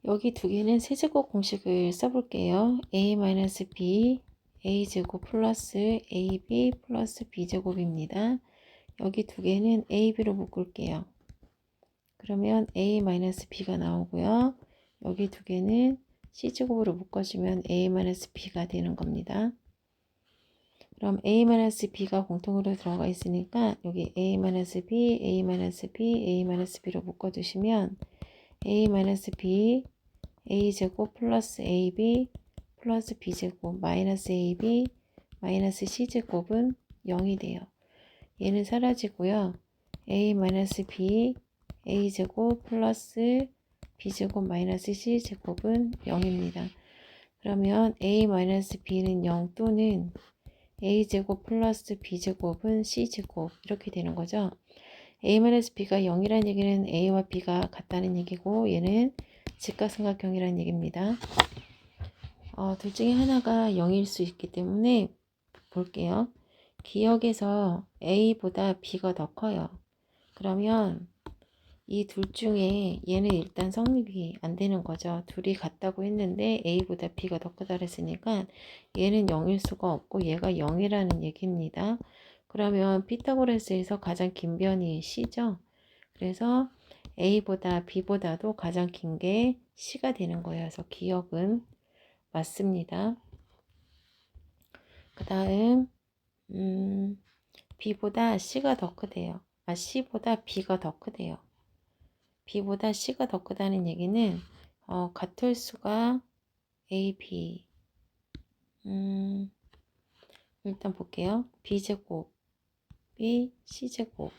여기 두 개는 세제곱 공식을 써볼게요. a-b a제곱 플러스 ab 플러스 b제곱입니다. 여기 두 개는 ab로 묶을게요. 그러면 a-b가 나오고요. 여기 두 개는 c제곱으로 묶어주면 a-b가 되는 겁니다. 그럼 a-b가 공통으로 들어가 있으니까 여기 a-b, a-b, a-b로 묶어주시면 a-b, a제곱 플러스 ab 플러스 b제곱 마이너스 ab 마이너스 c제곱은 0이 돼요. 얘는 사라지고요. a-b a제곱 플러스 b제곱 마이너스 c제곱은 0입니다. 그러면 a-b는 0 또는 a제곱 플러스 b제곱은 c제곱 이렇게 되는 거죠. a-b가 0이라는 얘기는 a와 b가 같다는 얘기고 얘는 직각삼각형이라는 얘기입니다. 둘 중에 하나가 0일 수 있기 때문에 볼게요. 기억에서 a보다 b가 더 커요. 그러면 이 둘 중에 얘는 일단 성립이 안 되는 거죠. 둘이 같다고 했는데 a보다 b가 더 크다 그랬으니까 얘는 0일 수가 없고 얘가 0이라는 얘기입니다. 그러면 피타고라스에서 가장 긴 변이 c죠. 그래서 a보다 b보다도 가장 긴 게 c가 되는 거예요. 그래서 기억은 맞습니다. 그 다음 b보다 c가 더 크대요. c보다 b가 더 크대요. b보다 c가 더 크다는 얘기는 같을 수가 a, b 일단 볼게요. b제곱 b, c제곱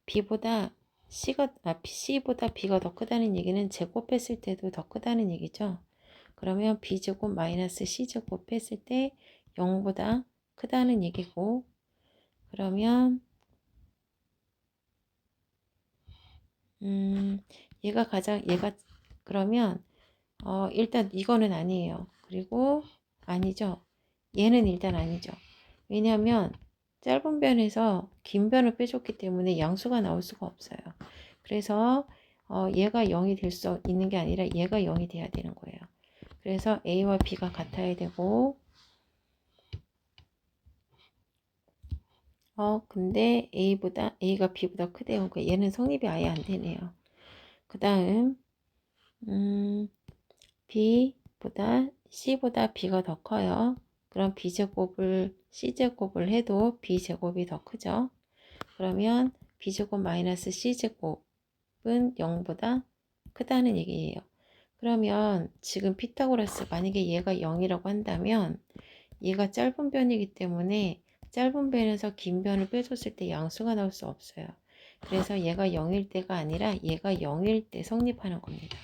b보다 c보다 b가 더 크다는 얘기는 제곱했을 때도 더 크다는 얘기죠. 그러면 b제곱 마이너스 c제곱 했을 때 0보다 크다는 얘기고 그러면 얘가 그러면 일단 이거는 아니에요. 그리고 아니죠. 얘는 일단 아니죠. 왜냐하면 짧은 변에서 긴 변을 빼줬기 때문에 양수가 나올 수가 없어요. 그래서 얘가 0이 될 수 있는 게 아니라 얘가 0이 돼야 되는 거예요. 그래서 a와 b가 같아야 되고 근데 a가 b보다 크대요. 그러니까 얘는 성립이 아예 안 되네요. 그 다음 c보다 b가 더 커요. 그럼 b제곱을 c제곱을 해도 b제곱이 더 크죠. 그러면 b제곱 마이너스 c제곱은 0보다 크다는 얘기예요. 그러면 지금 피타고라스 만약에 얘가 0이라고 한다면 얘가 짧은 변이기 때문에 짧은 변에서 긴 변을 빼줬을 때 양수가 나올 수 없어요. 그래서 얘가 0일 때가 아니라 얘가 0일 때 성립하는 겁니다.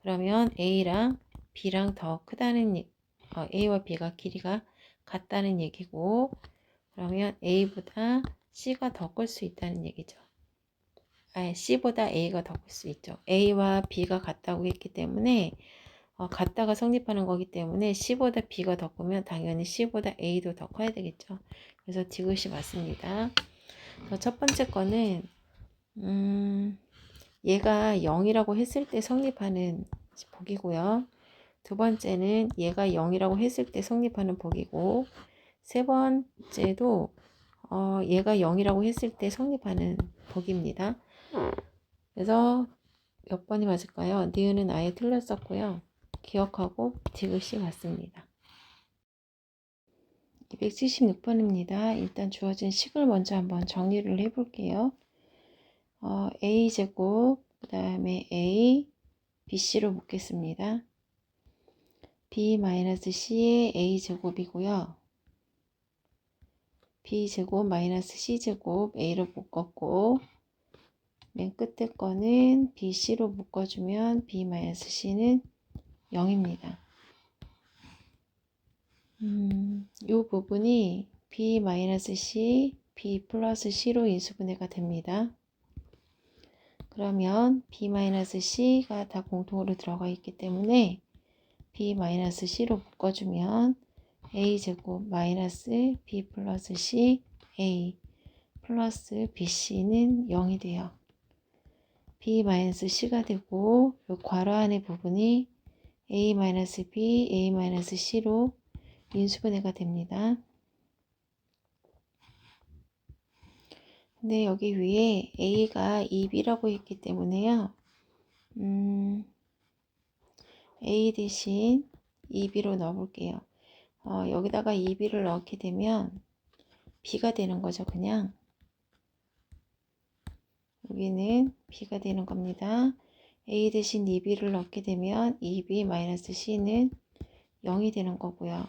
그러면 a랑 b랑 더 크다는 a와 b가 길이가 같다는 얘기고 그러면 a보다 c가 더 클 수 있다는 얘기죠. c보다 a가 더 클 수 있죠. a와 b가 같다고 했기 때문에 같다가 성립하는 거기 때문에 c보다 b가 더 크면 당연히 c보다 a도 더 커야 되겠죠. 그래서 디귿이 맞습니다. 첫 번째 거는 얘가 0이라고 했을 때 성립하는 복이고요. 두 번째는 얘가 0이라고 했을 때 성립하는 복이고 세 번째도 얘가 0이라고 했을 때 성립하는 보기입니다. 그래서 몇 번이 맞을까요? 니은은 아예 틀렸었고요. 기억하고 디귿이 맞습니다. 276번입니다. 일단 주어진 식을 먼저 한번 정리를 해볼게요. a제곱, 그 다음에 a, bc로 묶겠습니다. b-c의 a제곱이고요. b제곱 마이너스 c제곱 a로 묶었고, 맨 끝에 거는 bc로 묶어주면 b-c는 0입니다. 이 부분이 b-c, b 플러스 c로 인수분해가 됩니다. 그러면 b-c가 다 공통으로 들어가 있기 때문에 b-c로 묶어주면 a제곱 마이너스 b 플러스 c a 플러스 bc는 0이 돼요. b-c가 되고 이 괄호 안의 부분이 a-b, a-c로 인수분해가 됩니다. 근데 여기 위에 a가 2b라고 했기 때문에요. a 대신 2b로 넣어볼게요. 여기다가 2b를 넣게 되면 b가 되는 거죠. 그냥 여기는 b가 되는 겁니다. a 대신 2b를 넣게 되면 2b-c는 0이 되는 거고요.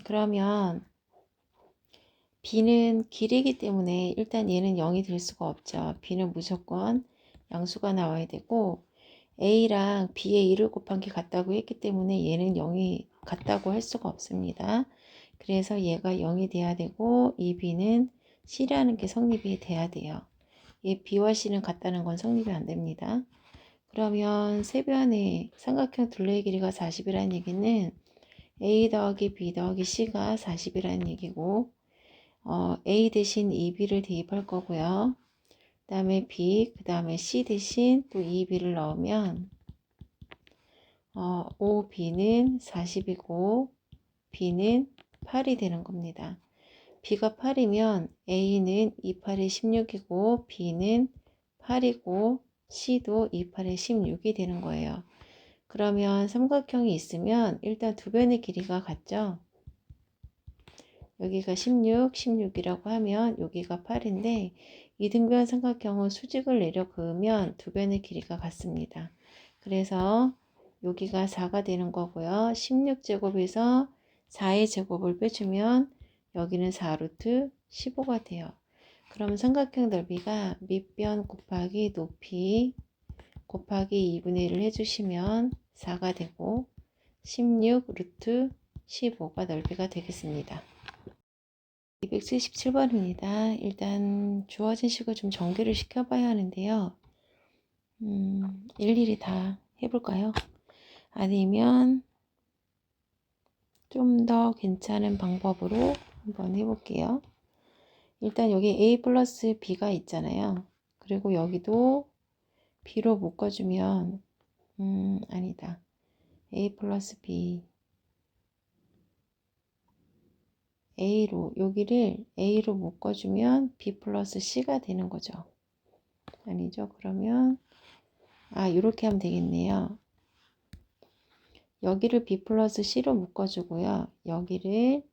그러면 b는 길이기 때문에 일단 얘는 0이 될 수가 없죠. b는 무조건 양수가 나와야 되고 a랑 b의 1을 곱한 게 같다고 했기 때문에 얘는 0이 같다고 할 수가 없습니다. 그래서 얘가 0이 돼야 되고 이 b는 c라는 게 성립이 돼야 돼요. 얘 b와 c는 같다는 건 성립이 안 됩니다. 그러면 세변의 삼각형 둘레의 길이가 40이라는 얘기는 a 더하기 b 더하기 c가 40이라는 얘기고 a 대신 2b를 대입할 거고요. 그 다음에 b, 그 다음에 c 대신 또 2b를 넣으면 5b는 40이고 b는 8이 되는 겁니다. b가 8이면 a는 2, 8에 16이고 b는 8이고 c도 2, 8에 16이 되는 거예요. 그러면 삼각형이 있으면 일단 두 변의 길이가 같죠. 여기가 16, 16이라고 하면 여기가 8인데 이등변 삼각형은 수직을 내려 그으면 두 변의 길이가 같습니다. 그래서 여기가 4가 되는 거고요. 16제곱에서 4의 제곱을 빼주면 여기는 4루트 15가 돼요. 그럼 삼각형 넓이가 밑변 곱하기 높이 곱하기 2분의 1을 해주시면 4가 되고 16 루트 15가 넓이가 되겠습니다. 277번입니다. 일단 주어진 식을 좀 정리를 시켜봐야 하는데요. 일일이 다 해볼까요? 아니면 좀 더 괜찮은 방법으로 한번 해볼게요. 일단 여기 a 플러스 b가 있잖아요. 그리고 여기도 b로 묶어주면 아니다. a 플러스 b a로 여기를 a로 묶어주면 b 플러스 c가 되는 거죠. 아니죠. 그러면 이렇게 하면 되겠네요. 여기를 b 플러스 c로 묶어주고요. 여기를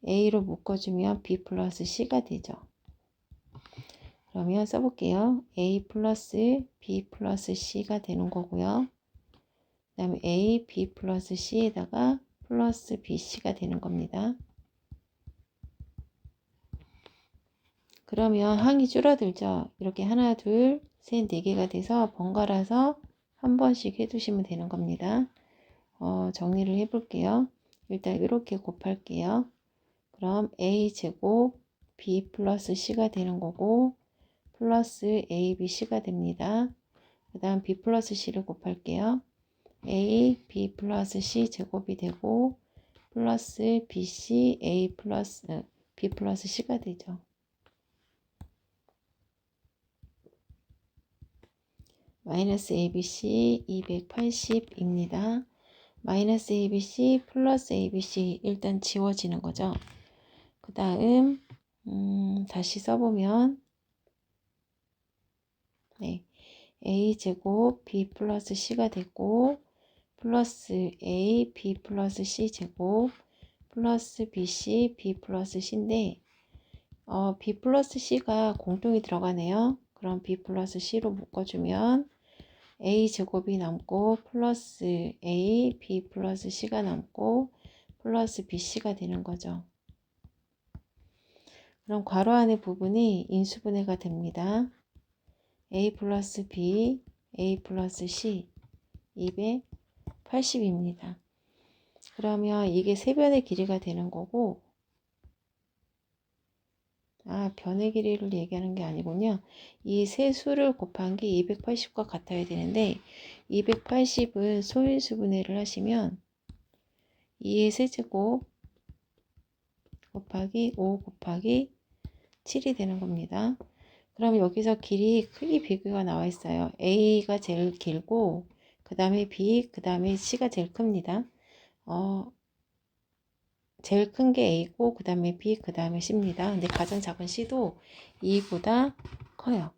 a로 묶어주면 b 플러스 c가 되죠. 그러면 써볼게요. a 플러스 b 플러스 c가 되는 거고요. 그 다음에 a, b 플러스 c에다가 플러스 bc가 되는 겁니다. 그러면 항이 줄어들죠. 이렇게 하나, 둘, 셋, 네 개가 돼서 번갈아서 한 번씩 해두시면 되는 겁니다. 정리를 해볼게요. 일단 이렇게 곱할게요. 그럼 a제곱 b 플러스 c가 되는 거고 플러스 abc가 됩니다. 그 다음 b 플러스 c를 곱할게요. a, b 플러스 c 제곱이 되고 플러스 bc, a 플러스 b 플러스 c가 되죠. 마이너스 abc 280입니다. 마이너스 abc 플러스 abc 일단 지워지는 거죠. 그 다음 다시 써보면 네, a제곱 b 플러스 c가 되고 플러스 a b 플러스 c 제곱 플러스 bc b 플러스 c인데 b 플러스 c가 공통이 들어가네요. 그럼 b 플러스 c로 묶어주면 a 제곱이 남고 플러스 a b 플러스 c가 남고 플러스 bc가 되는 거죠. 그럼 괄호 안의 부분이 인수분해가 됩니다. a 플러스 b, a 플러스 c 280입니다. 그러면 이게 세변의 길이가 되는 거고 변의 길이를 얘기하는 게 아니군요. 이 세 수를 곱한 게 280과 같아야 되는데 280은 소인수 분해를 하시면 2의 세제곱 곱하기 5 곱하기 7이 되는 겁니다. 그럼 여기서 길이 크기 비교가 나와 있어요. A가 제일 길고 그 다음에 B, 그 다음에 C가 제일 큽니다. 제일 큰 게 A고 그 다음에 B, 그 다음에 C입니다. 근데 가장 작은 C도 2보다 커요.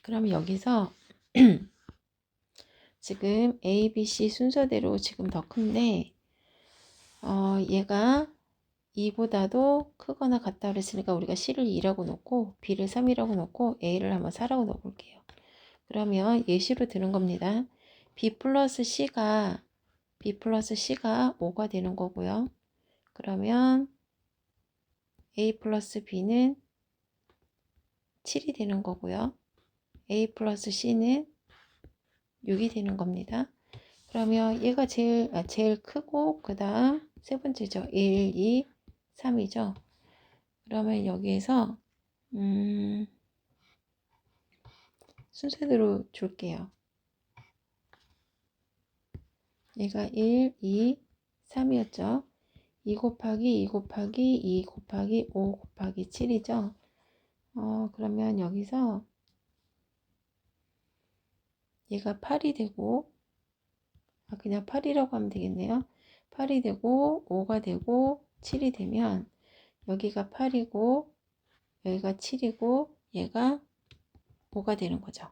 그럼 여기서 지금 A, B, C 순서대로 지금 더 큰데 얘가 2보다도 크거나 같다 그랬으니까 우리가 C를 2라고 놓고 B를 3이라고 놓고 A를 한번 4라고 넣어볼게요. 그러면 예시로 드는 겁니다. B 플러스 C가 5가 되는 거고요. 그러면 A 플러스 B는 7이 되는 거고요. A 플러스 C는 6이 되는 겁니다. 그러면 얘가 제일 크고 그 다음 세 번째죠. 1, 2, 3이죠. 그러면 여기에서 순서대로 줄게요. 얘가 1, 2, 3이었죠. 2 곱하기 2 곱하기 2 곱하기 5 곱하기 7이죠. 그러면 여기서 얘가 8이 되고 그냥 8이라고 하면 되겠네요. 8이 되고 5가 되고 7이 되면 여기가 8이고 여기가 7이고 얘가 5가 되는 거죠.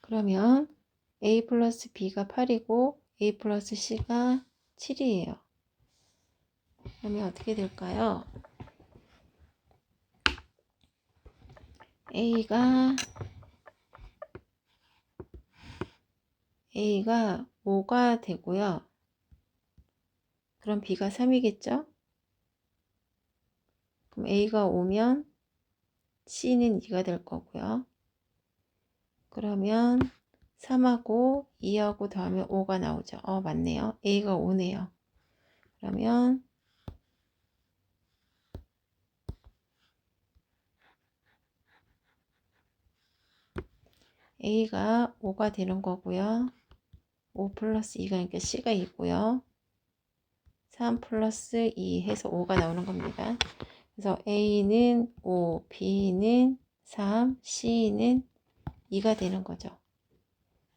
그러면 A 플러스 B가 8이고 A 플러스 C가 7이에요. 그러면 어떻게 될까요? A가 5가 되고요. 그럼 B가 3이겠죠? 그럼 A가 5면 C는 2가 될 거고요. 그러면 3하고 2하고 더하면 5가 나오죠. 맞네요. A가 5네요. 그러면 A가 5가 되는 거고요. 5 플러스 2가 그러니까 C가 2고요. 3 플러스 2 해서 5가 나오는 겁니다. 그래서 A는 5, B는 3, C는 2가 되는 거죠.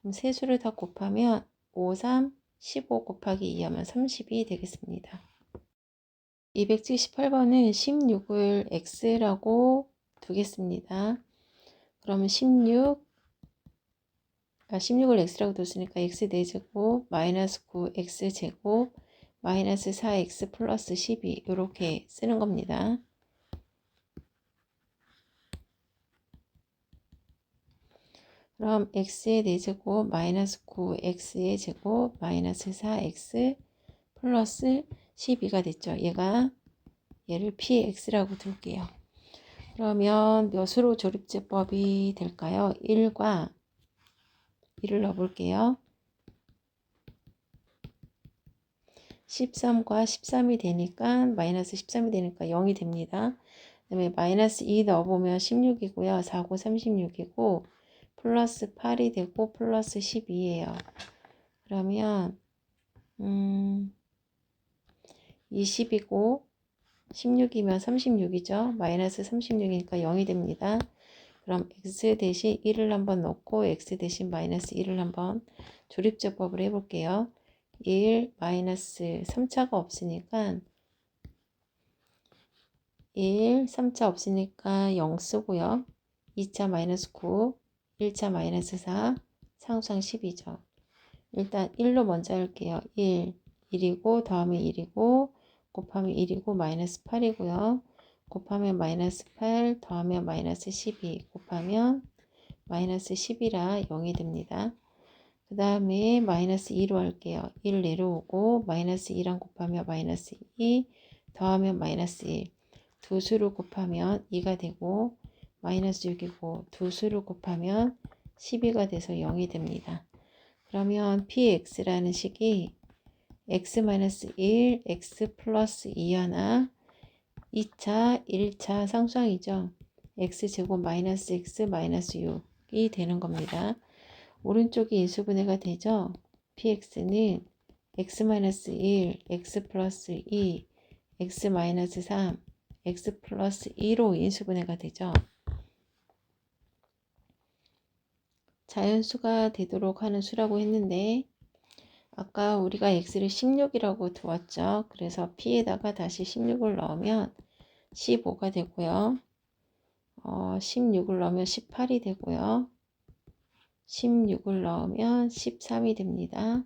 그럼 세 수를 다 곱하면 5, 3, 15 곱하기 2 하면 30이 되겠습니다. 278번은 16을 x라고 두겠습니다. 그러면 16을 x라고 뒀으니까 x 4제곱 마이너스 9x제곱 마이너스 4x 플러스 12 이렇게 쓰는 겁니다. 그럼 x의 4제곱 마이너스 9x의 제곱 마이너스 4x 플러스 12가 됐죠. 얘를 px라고 둘게요. 그러면 몇으로 조립제법이 될까요? 1과 1을 넣어볼게요. 13과 13이 되니까 마이너스 13이 되니까 0이 됩니다. 그 다음에 마이너스 2 넣어보면 16이고요. 4, 9, 36이고 플러스 8이 되고 플러스 12예요. 그러면 20이고 16이면 36이죠. 마이너스 36이니까 0이 됩니다. 그럼 x 대신 1을 한번 넣고 x 대신 마이너스 1을 한번 조립제법을 해볼게요. 1 마이너스 3차가 없으니까 1 3차 없으니까 0 쓰고요. 2차 마이너스 9 1차 마이너스 4 상수항 10이죠. 일단 1로 먼저 할게요. 1이고 더하면 1이고 곱하면 1이고 마이너스 8이고요. 곱하면 마이너스 8 더하면 마이너스 12 곱하면 마이너스 10이라 0이 됩니다. 그 다음에 마이너스 2로 할게요. 1 내려오고 마이너스 2랑 곱하면 마이너스 2 더하면 마이너스 1 두 수를 곱하면 2가 되고 마이너스 6이고 두 수를 곱하면 12가 돼서 0이 됩니다. 그러면 px라는 식이 x-1, x 플러스 2 하나 2차, 1차 상수항이죠. x제곱 마이너스 x 마이너스 6이 되는 겁니다. 오른쪽이 인수분해가 되죠. px는 x-1, x 플러스 2, x 마이너스 3, x 플러스 2로 인수분해가 되죠. 자연수가 되도록 하는 수라고 했는데 아까 우리가 x를 16이라고 두었죠. 그래서 p에다가 다시 16을 넣으면 15가 되고요. 16을 넣으면 18이 되고요. 16을 넣으면 13이 됩니다.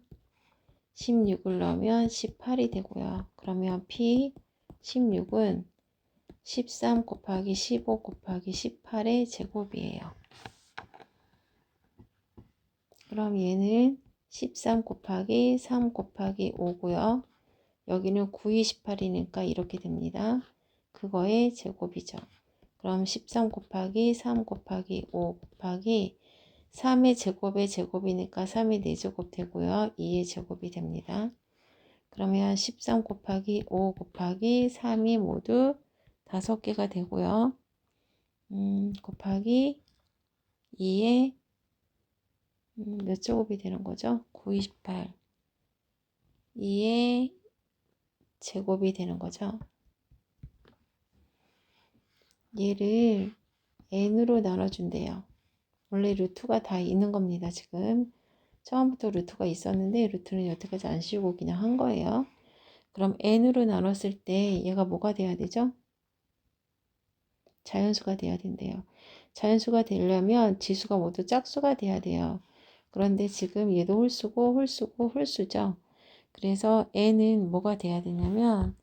16을 넣으면 18이 되고요. 그러면 p 16은 13 곱하기 15 곱하기 18의 제곱이에요. 그럼 얘는 13 곱하기 3 곱하기 5고요. 여기는 9, 28이니까 이렇게 됩니다. 그거의 제곱이죠. 그럼 13 곱하기 3 곱하기 5 곱하기 3의 제곱의 제곱이니까 3의 4제곱 되고요. 2의 제곱이 됩니다. 그러면 13 곱하기 5 곱하기 3이 모두 5개가 되고요. 곱하기 2의 몇 제곱이 되는 거죠? 9, 28 2의 제곱이 되는 거죠. 얘를 n으로 나눠준대요. 원래 루트가 다 있는 겁니다. 지금 처음부터 루트가 있었는데 루트는 여태까지 안 씌우고 그냥 한 거예요. 그럼 n으로 나눴을 때 얘가 뭐가 돼야 되죠? 자연수가 돼야 된대요. 자연수가 되려면 지수가 모두 짝수가 돼야 돼요. 그런데 지금 얘도 홀수고 홀수고 홀수죠. 그래서 n은 뭐가 돼야 되냐면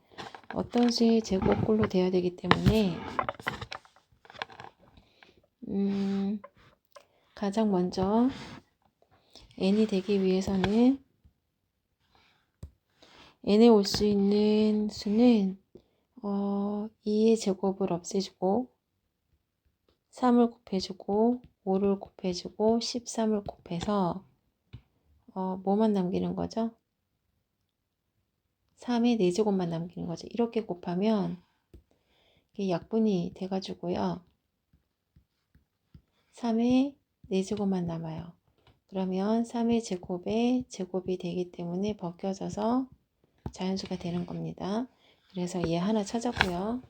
어떤 수의 제곱꼴로 돼야 되기 때문에 가장 먼저 n이 되기 위해서는 n에 올 수 있는 수는 2의 제곱을 없애주고 3을 곱해주고 5를 곱해주고 13을 곱해서 뭐만 남기는 거죠? 3의 4제곱만 남기는 거죠. 이렇게 곱하면 이게 약분이 돼가지고요. 3의 4제곱만 남아요. 그러면 3의 제곱에 제곱이 되기 때문에 벗겨져서 자연수가 되는 겁니다. 그래서 얘 하나 찾았고요.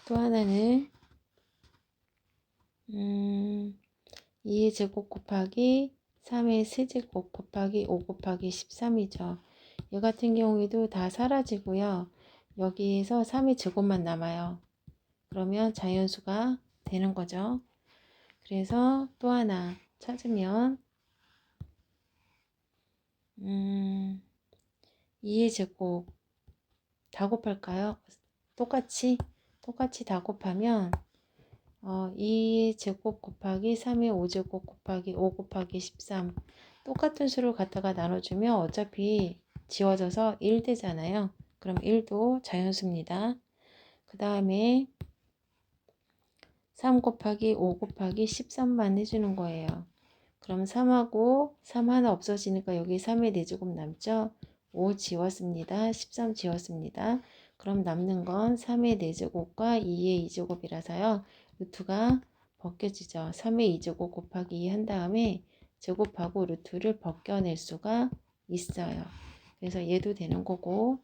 또 하나는 2의 제곱 곱하기 3의 세제곱 곱하기 5 곱하기 13이죠. 얘 같은 경우에도 다 사라지고요. 여기에서 3의 제곱만 남아요. 그러면 자연수가 되는 거죠. 그래서 또 하나 찾으면 2의 제곱 다 곱할까요? 똑같이 다 곱하면 2의 제곱 곱하기 3의 5제곱 곱하기 5 곱하기 13 똑같은 수를 갖다가 나눠주면 어차피 지워져서 1 되잖아요. 그럼 1도 자연수입니다. 그 다음에 3 곱하기 5 곱하기 13만 해주는 거예요. 그럼 3하고 3 하나 없어지니까 여기 3의 4제곱 남죠? 5 지웠습니다. 13 지웠습니다. 그럼 남는 건 3의 4제곱과 2의 2제곱이라서요. 루트가 벗겨지죠. 3의 2제곱 곱하기 2 한 다음에 제곱하고 루트를 벗겨낼 수가 있어요. 그래서 얘도 되는 거고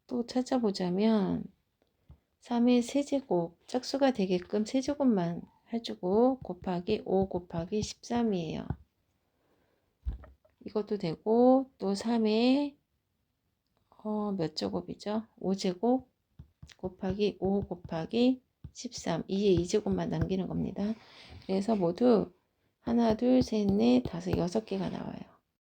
또 찾아보자면 3의 세제곱 짝수가 되게끔 세제곱만 해주고 곱하기 5 곱하기 13이에요. 이것도 되고 또 3의 몇 제곱이죠? 5제곱 곱하기 5 곱하기 13 이제 2제곱만 남기는 겁니다. 그래서 모두 하나, 둘, 셋, 넷, 다섯, 6개가 나와요.